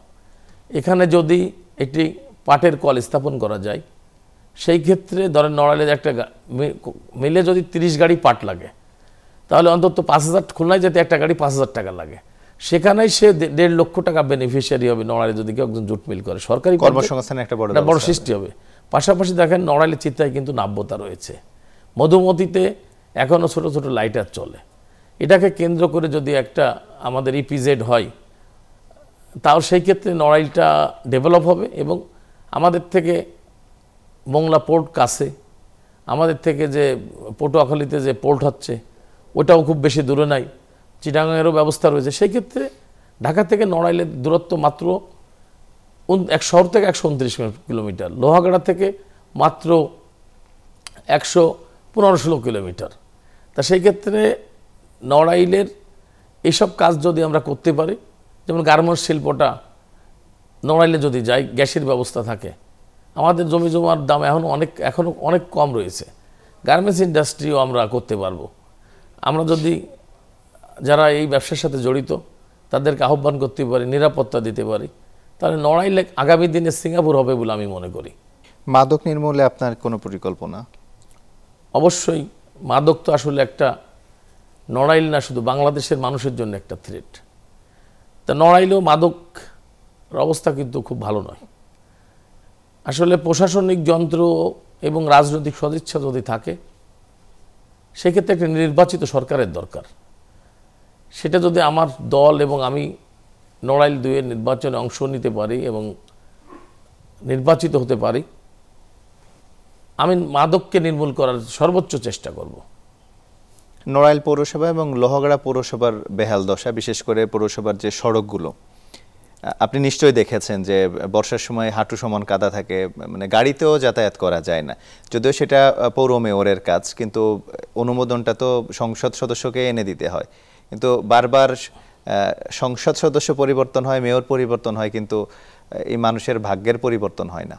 এখানে যদি একটি পাটের কল স্থাপন করা যায়, সেই ক্ষেত্রে ধরেন নড়াইলে একটা মিলে যদি 30 গাড়ি পাট লাগে, তাহলে অন্তত 5000, খুলনায় যেতে একটা গাড়ি 5000 টাকা লাগে, সেখানেই সে 1.5 লক্ষ টাকা বেনিফিশিয়ারি হবে নড়াইলে যদি কেউ একজন জুট মিল করে। সরকারি কর্মসংস্থানের একটা বড় সৃষ্টি হবে। পাশাপাশি দেখেন নড়াইলে চিত্রায় কিন্তু নাব্যতা রয়েছে, মধুমতিতে এখনও ছোট ছোট লাইটার চলে। এটাকে কেন্দ্র করে যদি একটা আমাদের ইপিজেড হয়, তাও সেই ক্ষেত্রে নড়াইলটা ডেভেলপ হবে। এবং আমাদের থেকে মোংলা পোর্ট কাছে, আমাদের থেকে যে পটুয়াখালীতে যে পোর্ট হচ্ছে ওটাও খুব বেশি দূরে নাই, চিটাগাংয়েরও ব্যবস্থা রয়েছে। সেই ক্ষেত্রে ঢাকা থেকে নড়াইলের দূরত্ব মাত্র এক শহর থেকে 129 কিলোমিটার, লোহাগাড়া থেকে মাত্র 115-16 কিলোমিটার। তা সেই ক্ষেত্রে নড়াইলের এইসব কাজ যদি আমরা করতে পারি, যেমন গার্মেন্টস শিল্পটা নড়াইলে যদি যাই, গ্যাসের ব্যবস্থা থাকে, আমাদের জমি জমার দাম এখনও অনেক কম রয়েছে, গার্মেন্টস ইন্ডাস্ট্রিও আমরা করতে পারবো। আমরা যদি যারা এই ব্যবসার সাথে জড়িত তাদেরকে আহ্বান করতে পারি, নিরাপত্তা দিতে পারি, তাহলে নড়াইলে আগামী দিনে সিঙ্গাপুর হবে বলে আমি মনে করি। মাদক নির্মূলে আপনার কোনো পরিকল্পনা? অবশ্যই। মাদক তো আসলে একটা নড়াইল না, শুধু বাংলাদেশের মানুষের জন্য একটা থ্রেট। তা নড়াইলেও মাদক অবস্থা কিন্তু খুব ভালো নয়। আসলে প্রশাসনিক যন্ত্র এবং রাজনৈতিক সদিচ্ছা যদি থাকে, সেক্ষেত্রে একটা নির্বাচিত সরকারের দরকার। সেটা যদি আমার দল এবং আমি নড়াইল 2-এর নির্বাচনে অংশ নিতে পারি এবং নির্বাচিত হতে পারি, আমি মাদককে নির্মূল করার সর্বোচ্চ চেষ্টা করব। নড়াইল পৌরসভা এবং লোহাগাড়া পৌরসভার বেহাল দশা, বিশেষ করে পৌরসভার যে সড়কগুলো, আপনি নিশ্চয়ই দেখেছেন যে বর্ষার সময় হাঁটু সমান কাদা থাকে, মানে গাড়িতেও যাতায়াত করা যায় না। যদিও সেটা পৌর মেয়রের কাজ, কিন্তু অনুমোদনটা তো সংসদ সদস্যকে এনে দিতে হয়। কিন্তু বারবার সংসদ সদস্য পরিবর্তন হয়, মেয়র পরিবর্তন হয়, কিন্তু এই মানুষের ভাগ্যের পরিবর্তন হয় না।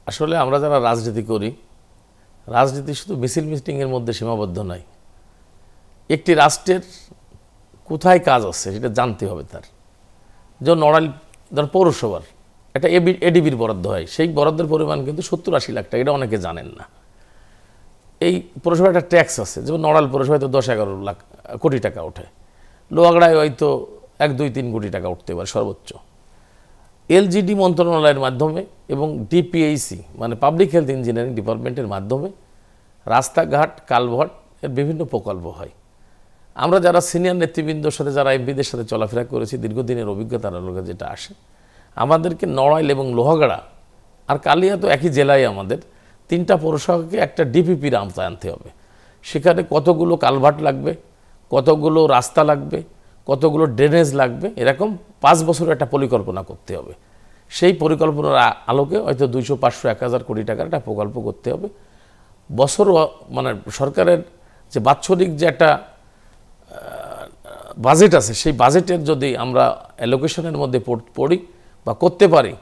আসলে আমরা যারা রাজনীতি করি, রাজনীতি শুধু মিছিল মিটিংয়ের মধ্যে সীমাবদ্ধ নয়। একটি রাষ্ট্রের কোথায় কাজ আছে সেটা জানতে হবে তার। যেমন নড়াইল ধর পৌরসভার একটা এডিবির বরাদ্দ হয়, সেই বরাদ্দের পরিমাণ কিন্তু 70-80 লাখ টাকা, এটা অনেকে জানেন না। এই পৌরসভা একটা ট্যাক্স আছে, যেমন নড়াইল পৌরসভায় তো 10-11 লাখ কোটি টাকা ওঠে, লোহাগড়ায় হয়তো 1-2-3 কোটি টাকা উঠতে পারে সর্বোচ্চ। এলজিডি মন্ত্রণালয়ের মাধ্যমে এবং ডিপিএইসি মানে পাবলিক হেলথ ইঞ্জিনিয়ারিং ডিপার্টমেন্টের মাধ্যমে রাস্তাঘাট কালভার্ট এর বিভিন্ন প্রকল্প হয়। আমরা যারা সিনিয়র নেতৃবৃন্দর সাথে, যারা এমপিদের সাথে চলাফেরা করেছি, দীর্ঘদিনের অভিজ্ঞতার আলোকে যেটা আসে, আমাদেরকে নড়াইল এবং লোহাগড়া আর কালিয়া তো একই জেলায়, আমাদের 3টা পৌরসভাকে একটা ডিপিপির আওতায় আনতে হবে। সেখানে কতগুলো কালভার্ট লাগবে, কতগুলো রাস্তা লাগবে, কতগুলো ড্রেনেজ লাগবে, এরকম 5 বছরের একটা পরিকল্পনা করতে হবে। সেই পরিকল্পনার আলোকে হয়তো 200, 500, 1000 কোটি টাকার একটা প্রকল্প করতে হবে। বছর মানে সরকারের যে বাৎসরিক যে একটা বাজেট আছে, সেই বাজেটের যদি আমরা অ্যালোকেশনের মধ্যে পড়ি বা করতে পারি,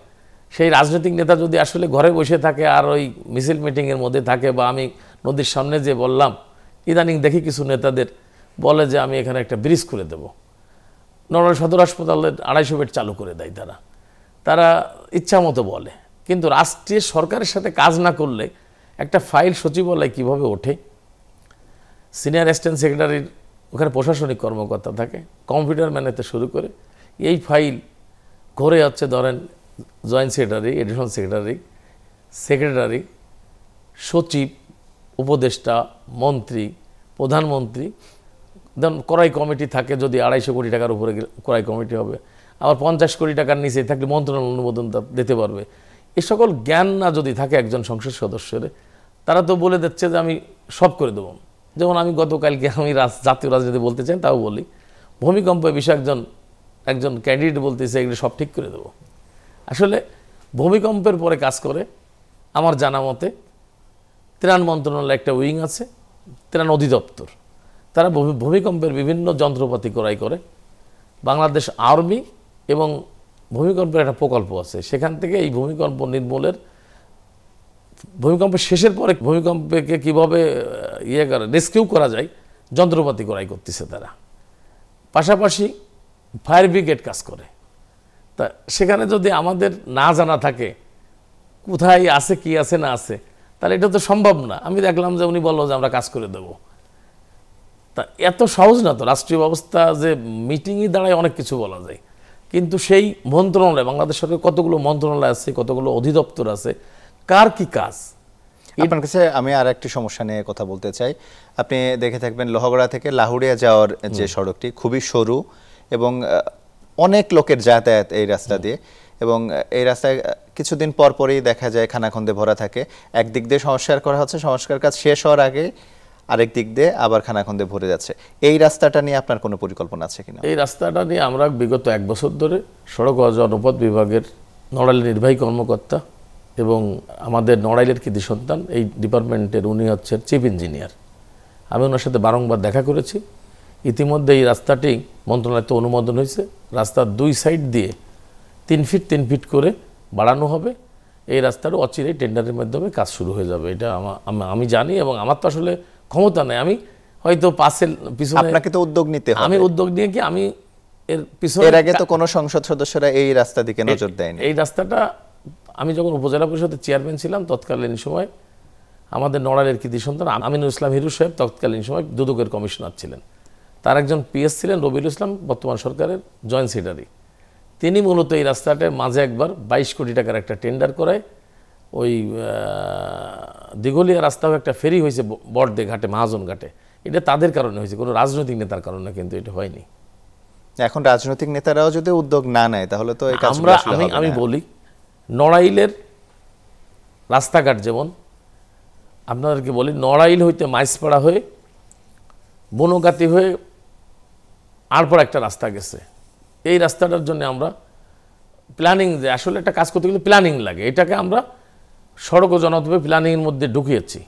সেই রাজনৈতিক নেতা যদি আসলে ঘরে বসে থাকে আর ওই মিছিল মিটিংয়ের মধ্যে থাকে, বা আমি নদীর সামনে যে বললাম, ইদানিং দেখি কিছু নেতাদের বলে যে আমি এখানে একটা ব্রিজ করে দেব, নড়াইল সদর হাসপাতালের 250 বেড চালু করে দেয়, তারা ইচ্ছা মতো বলে। কিন্তু রাষ্ট্রীয় সরকারের সাথে কাজ না করলে একটা ফাইল সচিবালয় কীভাবে ওঠে? সিনিয়র অ্যাসিস্ট্যান্ট সেক্রেটারির ওখানে প্রশাসনিক কর্মকর্তা থাকে, কম্পিউটার ম্যানেতে শুরু করে এই ফাইল ঘরে হচ্ছে ধরেন joint secretary, additional secretary, secretary, সচিব, উপদেষ্টা, মন্ত্রী, প্রধানমন্ত্রী, ধরুন ক্রয় কমিটি থাকে, যদি 250 কোটি টাকার উপরে ক্রয় কমিটি হবে, আবার 50 কোটি টাকার নিচে থাকলে মন্ত্রণালয় অনুমোদন দিতে পারবে। এ সকল জ্ঞান না যদি থাকে একজন সংসদ সদস্যের, তারা তো বলে দিচ্ছে যে আমি সব করে দেবো। যেমন আমি গতকালকে আমি জাতীয় রাজনীতি বলতে চাই, তাও বলি, ভূমিকম্প বিষয়ে একজন ক্যান্ডিডেট বলতেছে এগুলো সব ঠিক করে দেবো। আসলে ভূমিকম্পের পরে কাজ করে আমার জানা মতে ত্রাণ মন্ত্রণালয়ে একটা উইং আছে, ত্রাণ অধিদপ্তর, তারা ভূমিকম্পের বিভিন্ন যন্ত্রপাতি ক্রয় করে। বাংলাদেশ আর্মি এবং ভূমিকম্পের একটা প্রকল্প আছে, সেখান থেকে এই ভূমিকম্প নির্মূলের, ভূমিকম্পের শেষের পরে ভূমিকম্পকে কীভাবে রেস্কিউ করা যায়, যন্ত্রপাতি ক্রয় করতেছে তারা। পাশাপাশি ফায়ার ব্রিগেড কাজ করে। তা সেখানে যদি আমাদের না জানা থাকে কোথায় আছে, কি আছে না আছে, তাহলে এটা তো সম্ভব না। আমি দেখলাম যে উনি বললো যে আমরা কাজ করে দেব, তা এত সহজ না তো। রাষ্ট্রীয় ব্যবস্থা যে মিটিংই দাঁড়ায় অনেক কিছু বলা যায়, কিন্তু সেই মন্ত্রণালয়, বাংলাদেশ সরকারের কতগুলো মন্ত্রণালয় আছে, কতগুলো অধিদপ্তর আছে, কার কি কাজ। আপনার কাছে আমি আর একটি সমস্যা নিয়ে কথা বলতে চাই। আপনি দেখে থাকবেন লোহাগড়া থেকে লাহুড়িয়া যাওয়ার যে সড়কটি খুবই সরু এবং অনেক লোকের যাতায়াত এই রাস্তা দিয়ে, এবং এই রাস্তায় কিছুদিন পর পরই দেখা যায় খানাখন্দে ভরা থাকে। একদিক দিয়ে সংস্কার করা হচ্ছে, সংস্কার কাজ শেষ হওয়ার আগে আরেক দিক দিয়ে আবার খানাখন্দে ভরে যাচ্ছে। এই রাস্তাটা নিয়ে আপনার কোনো পরিকল্পনা আছে কিনা? এই রাস্তাটা নিয়ে আমরা বিগত 1 বছর ধরে সড়ক ও জনপথ বিভাগের নড়াইলের নির্বাহী কর্মকর্তা এবং আমাদের নড়াইলের কৃতি সন্তান এই ডিপার্টমেন্টের, উনি হচ্ছেন চিফ ইঞ্জিনিয়ার, আমি ওনার সাথে বারংবার দেখা করেছি। ইতিমধ্যে এই রাস্তাটি মন্ত্রণালয়তে অনুমোদন হয়েছে। রাস্তার 2 সাইড দিয়ে 3 ফিট 3 ফিট করে বাড়ানো হবে। এই রাস্তারও অচিরেই টেন্ডারের মাধ্যমে কাজ শুরু হয়ে যাবে, এটা আমি জানি। এবং আমার তো আসলে ক্ষমতা নেই, আমি হয়তো পাশের পিছনে, আপনাকে তো উদ্যোগ নিতে হবে। আমি উদ্যোগ নিয়ে কি আমি এর পিছনে, এর আগে তো কোনো সংসদ সদস্যরা এই রাস্তা দিকে নজর দেয়নি। এই রাস্তাটা আমি যখন উপজেলা পরিষদের চেয়ারম্যান ছিলাম তৎকালীন সময় আমাদের নড়াইলের কৃতি সন্তান আমিনুল ইসলাম হিরু সাহেব তৎকালীন সময় দুদকের কমিশনার ছিলেন, তার একজন পিএস ছিলেন রবিউল ইসলাম, বর্তমান সরকারের জয়েন্ট সেক্রেটারি। তিনি মূলত এই রাস্তাটার মাঝে একবার 22 কোটি টাকার একটা টেন্ডার করায় ওই দিঘলিয়া রাস্তাও একটা ফেরি হয়েছে বড়দে ঘাটে, মহাজন ঘাটে। এটা তাদের কারণে হয়েছে, কোনো রাজনৈতিক নেতার কারণে কিন্তু এটা হয়নি। এখন রাজনৈতিক নেতারাও যদি উদ্যোগ না নেয় তাহলে তো এই কাজগুলো আসলে হবে না। আমি বলি নড়াইলের রাস্তাঘাট, যেমন আপনাদেরকে বলি, নড়াইল হইতে মাইসপাড়া হয়ে বনগাতি হয়ে আরপর একটা রাস্তা গেছে। এই রাস্তাটার জন্য আমরা প্ল্যানিং, যে আসলে একটা কাজ করতে গেলে প্ল্যানিং লাগে, এটাকে আমরা সড়ক ও জনপথ প্ল্যানিংয়ের মধ্যে ঢুকিয়েছি।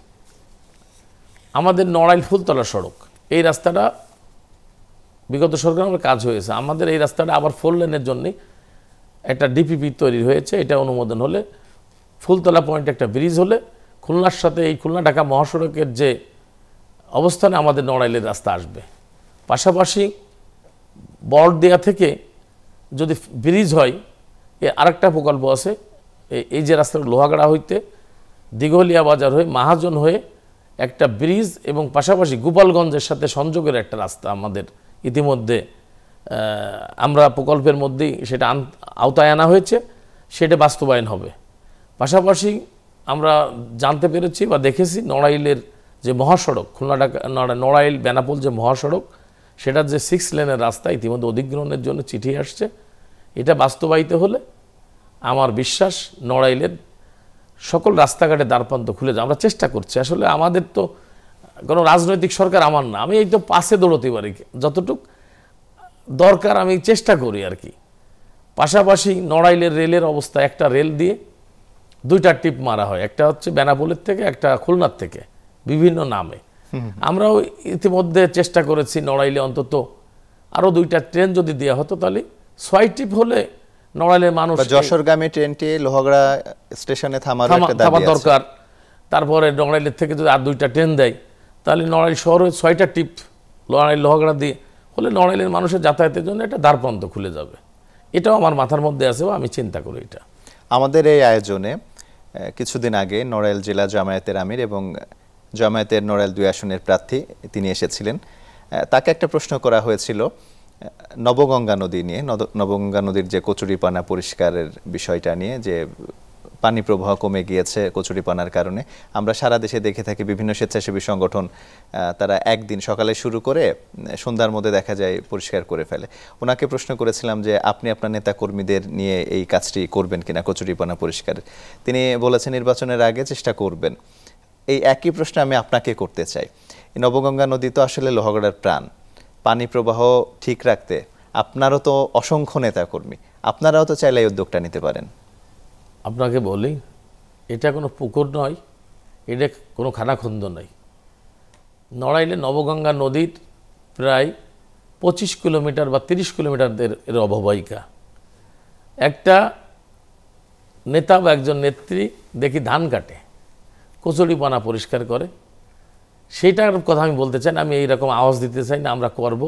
আমাদের নড়াইল ফুলতলা সড়ক, এই রাস্তাটা বিগত সরকার আমরা কাজ হয়েছে। আমাদের এই রাস্তাটা আবার 4 লেনের জন্যে একটা ডিপিপি তৈরি হয়েছে। এটা অনুমোদন হলে ফুলতলা পয়েন্টে একটা ব্রিজ হলে খুলনার সাথে এই খুলনা ঢাকা মহাসড়কের যে অবস্থানে আমাদের নড়াইলের রাস্তা আসবে। পাশাপাশি বড়দিয়া থেকে যদি ব্রিজ হয়, আরেকটা প্রকল্প আছে, এই যে রাস্তাটা লোহাগড়া হইতে দিঘলিয়া বাজার হয়ে মহাজন হয়ে একটা ব্রিজ এবং পাশাপাশি গোপালগঞ্জের সাথে সংযোগের একটা রাস্তা আমাদের ইতিমধ্যে আমরা প্রকল্পের মধ্যেই সেটা আওতায় আনা হয়েছে, সেটা বাস্তবায়ন হবে। পাশাপাশি আমরা জানতে পেরেছি বা দেখেছি নড়াইলের যে মহাসড়ক খুলনা নড়াইল বেনাপোল যে মহাসড়ক, সেটার যে 6 লেনের রাস্তা ইতিমধ্যে অধিগ্রহণের জন্য চিঠি আসছে। এটা বাস্তবায়িত হলে আমার বিশ্বাস নড়াইলের সকল রাস্তাঘাটে দ্বারপ্রান্ত খুলে যায়। আমরা চেষ্টা করছি, আসলে আমাদের তো কোনো রাজনৈতিক সরকার আমার না, আমি এই তো পাশে দৌড়তে পারি, যতটুক দরকার আমি চেষ্টা করি আর কি। পাশাপাশি নড়াইলের রেলের অবস্থা, একটা রেল দিয়ে 2টা টিপ মারা হয়, একটা হচ্ছে বেনাপোলের থেকে, একটা খুলনার থেকে, বিভিন্ন নামে। আমরাও ইতিমধ্যে চেষ্টা করেছি নড়াইলে অন্তত আরও 2টা ট্রেন যদি দেওয়া হতো, তাহলে 6 টিপ হলে নড়াইলের মানুষ, যশোরগামী ট্রেনটি লোহাগড়া স্টেশনে থামার দরকার। তারপরে নড়াইলের থেকে যদি আর 2টা ট্রেন দেয়, তাহলে নড়াইল শহরে 6টা টিপ নড়াইল লোহাগড়া দিয়ে হলে নড়াইলের মানুষের যাতায়াতের জন্য একটা দ্বারপ্রান্ত খুলে যাবে। এটাও আমার মাথার মধ্যে আছে বা আমি চিন্তা করি এটা। আমাদের এই আয়োজনে কিছুদিন আগে নড়াইল জেলা জামায়াতের আমির এবং জামায়াতের নড়াইল 2 আসনের প্রার্থী তিনি এসেছিলেন। তাকে একটা প্রশ্ন করা হয়েছিল নবগঙ্গা নদী নিয়ে, নবগঙ্গা নদীর যে কচুরিপানা পরিষ্কারের বিষয়টা নিয়ে, যে পানি প্রবাহ কমে গিয়েছে কচুরিপানার কারণে। আমরা সারা দেশে দেখে থাকি বিভিন্ন স্বেচ্ছাসেবী সংগঠন তারা একদিন সকালে শুরু করে সন্ধ্যার মধ্যে দেখা যায় পরিষ্কার করে ফেলে। ওনাকে প্রশ্ন করেছিলাম যে আপনি আপনার নেতা কর্মীদের নিয়ে এই কাজটি করবেন কিনা কচুরিপানা পরিষ্কারের। তিনি বলেছেন নির্বাচনের আগে চেষ্টা করবেন। এই একই প্রশ্ন আমি আপনাকে করতে চাই। এই নবগঙ্গা নদী তো আসলে লোহাগড়ার প্রাণ, পানি প্রবাহ ঠিক রাখতে আপনারও তো অসংখ্য নেতা কর্মী, আপনারাও তো চাইলে এই উদ্যোগটা নিতে পারেন। আপনাকে বলি, এটা কোনো পুকুর নয়, এটা কোনো খানাখন্দ নয়। নড়াইলে নবগঙ্গা নদীর প্রায় 25 কিলোমিটার বা 30 কিলোমিটারদের এর অববাহিকা। একটা নেতা বা একজন নেত্রী দেখি ধান কাটে, কচুরিপানা পরিষ্কার করে, সেইটার কথা আমি বলতে চাই না, আমি এইরকম আওয়াজ দিতে চাই না আমরা করব।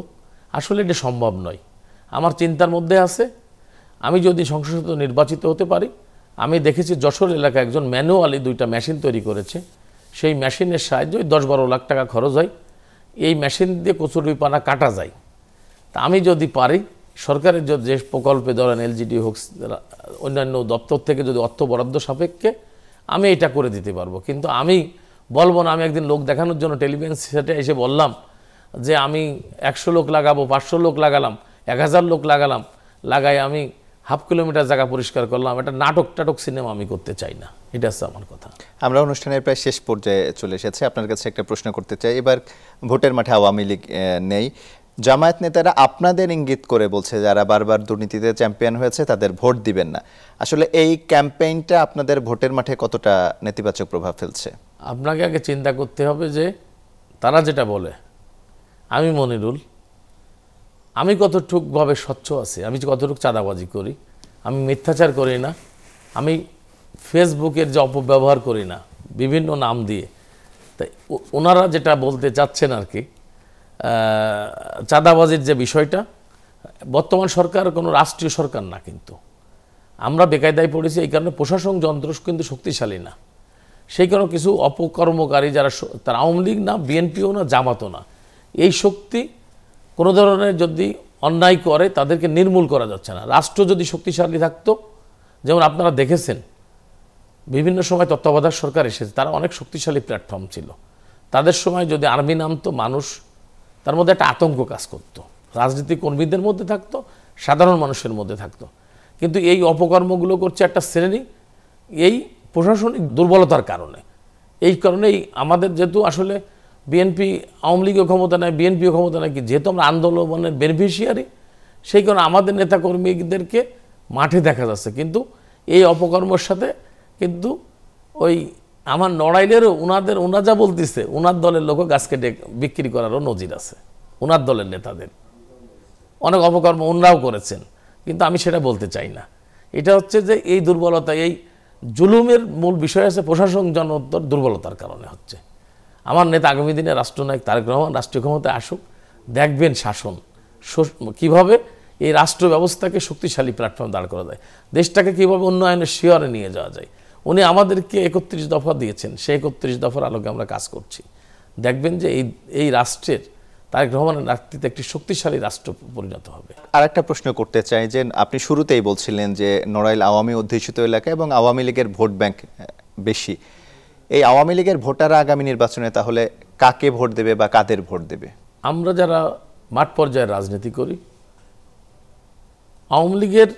আসলে এটা সম্ভব নয়। আমার চিন্তার মধ্যে আছে, আমি যদি সংসদে নির্বাচিত হতে পারি, আমি দেখেছি যশোর এলাকায় একজন ম্যানুয়ালি 2টা মেশিন তৈরি করেছে, সেই মেশিনের সাহায্যে 10-12 লাখ টাকা খরচ হয়, এই মেশিন দিয়ে কচুরিপানা কাটা যায়। তা আমি যদি পারি, সরকারের যে প্রকল্পে ধরেন এলজিডি হোক অন্যান্য দপ্তর থেকে যদি অর্থ বরাদ্দ সাপেক্ষে আমি এটা করে দিতে পারবো। কিন্তু আমি বলবো না, আমি একদিন লোক দেখানোর জন্য টেলিভিশন সেটে এসে বললাম যে আমি 100 লোক লাগাবো, 500 লোক লাগালাম, 1000 লোক লাগাই আমি হাফ কিলোমিটার জায়গা পরিষ্কার করলাম। এটা নাটক সিনেমা আমি করতে চাই না, এটা হচ্ছে আমার কথা। আমরা অনুষ্ঠানের প্রায় শেষ পর্যায়ে চলে এসেছি। আপনার কাছে একটা প্রশ্ন করতে চাই। এবার ভোটের মাঠে আওয়ামী লীগ নেই, জামায়াত নেতারা আপনাদের ইঙ্গিত করে বলছে যারা বারবার দুর্নীতিতে চ্যাম্পিয়ন হয়েছে তাদের ভোট দিবেন না। আসলে এই ক্যাম্পেইনটা আপনাদের ভোটের মাঠে কতটা নেতিবাচক প্রভাব ফেলছে? আপনাকে আগে চিন্তা করতে হবে যে তারা যেটা বলে, আমি মনিরুল, আমি কতটুকভাবে স্বচ্ছ আছি, আমি কতটুকু চাঁদাবাজি করি, আমি মিথ্যাচার করি না, আমি ফেসবুকের যে অপব্যবহার করি না বিভিন্ন নাম দিয়ে। তাই ওনারা যেটা বলতে চাচ্ছেন আর কি, চাঁদাবাজির যে বিষয়টা, বর্তমান সরকার কোনো রাষ্ট্রীয় সরকার না, কিন্তু আমরা বেকায়দায় পড়েছি এই কারণে প্রশাসন যন্ত্র কিন্তু শক্তিশালী না। সেই কারণে কিছু অপকর্মকারী যারা, তারা আওয়ামী লীগ না, বিএনপিও না, জামাতও না, এই শক্তি কোনো ধরনের যদি অন্যায় করে তাদেরকে নির্মূল করা যাচ্ছে না। রাষ্ট্র যদি শক্তিশালী থাকতো, যেমন আপনারা দেখেছেন বিভিন্ন সময় তত্ত্বাবধায়ক সরকার এসেছে, তারা অনেক শক্তিশালী প্ল্যাটফর্ম ছিল, তাদের সময় যদি আর্মি নামতো, মানুষ তার মধ্যে একটা আতঙ্ক কাজ করতো, রাজনীতিক কর্মীদের মধ্যে থাকতো, সাধারণ মানুষের মধ্যে থাকতো। কিন্তু এই অপকর্মগুলো করছে একটা শ্রেণী, এই প্রশাসনিক দুর্বলতার কারণে। এই কারণেই আমাদের যেহেতু আসলে বিএনপি, আওয়ামী লীগও ক্ষমতা নেয়, বিএনপিও ক্ষমতা নেয়, যেহেতু আমরা আন্দোলনের বেনিফিশিয়ারি, সেই কারণে আমাদের নেতাকর্মীদেরকে মাঠে দেখা যাচ্ছে। কিন্তু এই অপকর্মের সাথে কিন্তু ওই আমার নড়াইলেরও ওনা যা বলতেছে, ওনার দলের লোকও গাছ কেটে বিক্রি করারও নজির আছে। ওনার দলের নেতাদের অনেক অপকর্ম ওনারাও করেছেন, কিন্তু আমি সেটা বলতে চাই না। এটা হচ্ছে যে এই দুর্বলতা, এই জুলুমের মূল বিষয় আছে প্রশাসন জনতার দুর্বলতার কারণে হচ্ছে। আমার নেতা আগামী দিনে রাষ্ট্রনায়ক তারেক রহমান রাষ্ট্রীয় ক্ষমতায় আসুক, দেখবেন শাসন কিভাবে এই রাষ্ট্র ব্যবস্থাকে শক্তিশালী প্ল্যাটফর্ম দাঁড় করা যায়, দেশটাকে কীভাবে উন্নয়নের শিয়রে নিয়ে যাওয়া যায়। উনি আমাদেরকে 31 দফা দিয়েছেন, সেই 31 দফার আলোকে আমরা কাজ করছি। দেখবেন যে এই রাষ্ট্রের তারেক রহমানের নেতৃত্বে একটি শক্তিশালী রাষ্ট্র পরিণত হবে। আরেকটা প্রশ্ন করতে চাই যে আপনি শুরুতেই বলছিলেন যে নড়াইল আওয়ামী অধ্যুষিত এলাকা এবং আওয়ামী লীগের ভোট ব্যাংক বেশি। এই আওয়ামী লীগের ভোটাররা আগামী নির্বাচনে তাহলে কাকে ভোট দেবে বা কাদের ভোট দেবে? আমরা যারা মাঠ পর্যায়ে রাজনীতি করি, আওয়ামী লীগের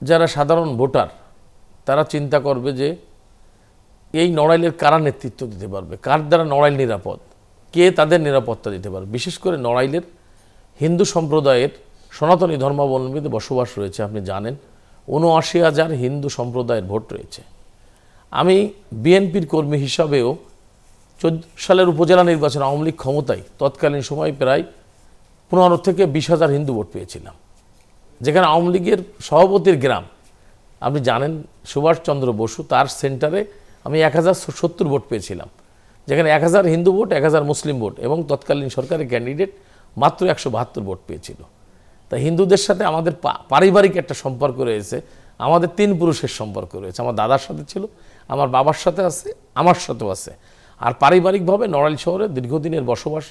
যারা সাধারণ ভোটার তারা চিন্তা করবে যে এই নড়াইলের কারা নেতৃত্ব দিতে পারবে, কার দ্বারা নড়াইল নিরাপদ, কে তাদের নিরাপত্তা দিতে পারবে। বিশেষ করে নড়াইলের হিন্দু সম্প্রদায়ের সনাতনী ধর্মাবলম্বীদের বসবাস রয়েছে। আপনি জানেন ৭৯,০০০ হিন্দু সম্প্রদায়ের ভোট রয়েছে। আমি বিএনপির কর্মী হিসাবেও 14 সালের উপজেলা নির্বাচন আওয়ামী লীগ ক্ষমতায় তৎকালীন সময় প্রায় 15 থেকে 20,000 হিন্দু ভোট পেয়েছিলাম, যেখানে আওয়ামী লীগের সভাপতির গ্রাম আপনি জানেন সুভাষচন্দ্র বসু, তার সেন্টারে আমি 1070 ভোট পেয়েছিলাম, যেখানে 1000 হিন্দু ভোট, 1000 মুসলিম ভোট এবং তৎকালীন সরকারি ক্যান্ডিডেট মাত্র 172 ভোট পেয়েছিল। তা হিন্দুদের সাথে আমাদের পারিবারিক একটা সম্পর্ক রয়েছে, আমাদের 3 পুরুষের সম্পর্ক রয়েছে। আমার দাদার সাথে ছিল, আমার বাবার সাথে আছে, আমার সাথেও আছে। আর পারিবারিকভাবে নড়াইল শহরে দীর্ঘদিনের বসবাস,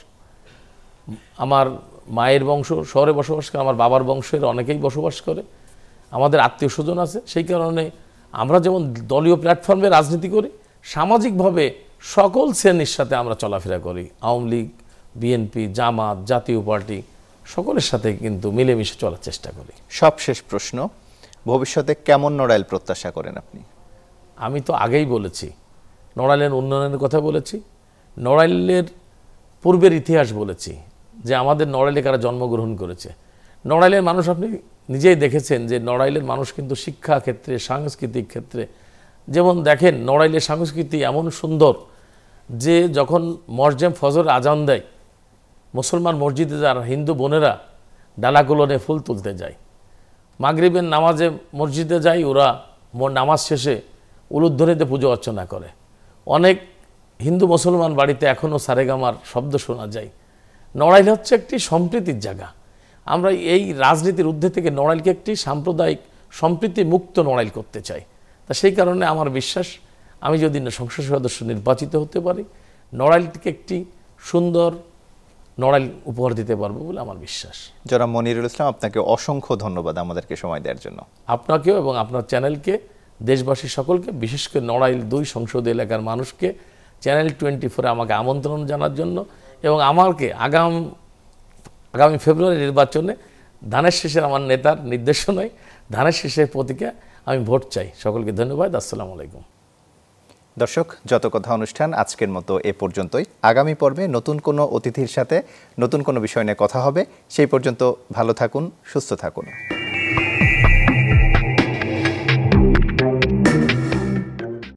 আমার মায়ের বংশ শহরে বসবাস করে, আমার বাবার বংশের অনেকেই বসবাস করে, আমাদের আত্মীয় স্বজন আছে। সেই কারণে আমরা যেমন দলীয় প্ল্যাটফর্মে রাজনীতি করি, সামাজিকভাবে সকল শ্রেণীর সাথে আমরা চলাফেরা করি। আওয়ামী লীগ, বিএনপি, জামাত, জাতীয় পার্টি সকলের সাথে কিন্তু মিলেমিশে চলার চেষ্টা করি। সবশেষ প্রশ্ন, ভবিষ্যতে কেমন নড়াইল প্রত্যাশা করেন আপনি? আমি তো আগেই বলেছি, নড়াইলের উন্নয়নের কথা বলেছি, নড়াইলের পূর্বের ইতিহাস বলেছি, যে আমাদের নড়াইলে কারা জন্মগ্রহণ করেছে। নড়াইলের মানুষ আপনি নিজেই দেখেছেন যে নড়াইলের মানুষ কিন্তু শিক্ষা ক্ষেত্রে, সাংস্কৃতিক ক্ষেত্রে, যেমন দেখেন নড়াইলের সংস্কৃতি এমন সুন্দর যে যখন মসজিদ ফজর আজান দেয়, মুসলমান মসজিদে যারা হিন্দু বোনেরা ডালাগুলো নিয়ে ফুল তুলতে যায়, মাগরিবের নামাজে মসজিদে যায়, ওরা নামাজ শেষে উলুধ্বনিতে পুজো অর্চনা করে। অনেক হিন্দু মুসলমান বাড়িতে এখনও সারেগামার শব্দ শোনা যায়। নড়াইল হচ্ছে একটি সম্প্রীতির জায়গা। আমরা এই রাজনীতির ঊর্ধ্বে থেকে নড়াইলকে একটি সাম্প্রদায়িক সম্প্রীতি মুক্ত নড়াইল করতে চাই। তা সেই কারণে আমার বিশ্বাস, আমি যদি সংসদ সদস্য নির্বাচিত হতে পারি, নড়াইলকে একটি সুন্দর নড়াইল উপহার দিতে পারবো বলে আমার বিশ্বাস। জনাব মনিরুল ইসলাম, আপনাকে অসংখ্য ধন্যবাদ আমাদেরকে সময় দেওয়ার জন্য। আপনাকেও এবং আপনার চ্যানেলকে, দেশবাসী সকলকে, বিশেষ করে নড়াইল 2 সংসদীয় এলাকার মানুষকে চ্যানেল 24 আমাকে আমন্ত্রণ জানার জন্য, এবং আমাকে আগামী ফেব্রুয়ারি নির্বাচনে ধানের শেষের আমার নেতার নির্দেশনায় ধানের শেষের প্রতীকে আমি ভোট চাই। সকলকে ধন্যবাদ। আসসালামু আলাইকুম। দর্শক, যত কথা অনুষ্ঠান আজকের মতো এ পর্যন্তই। আগামী পর্বে নতুন কোনো অতিথির সাথে নতুন কোনো বিষয় নিয়ে কথা হবে। সেই পর্যন্ত ভালো থাকুন, সুস্থ থাকুন।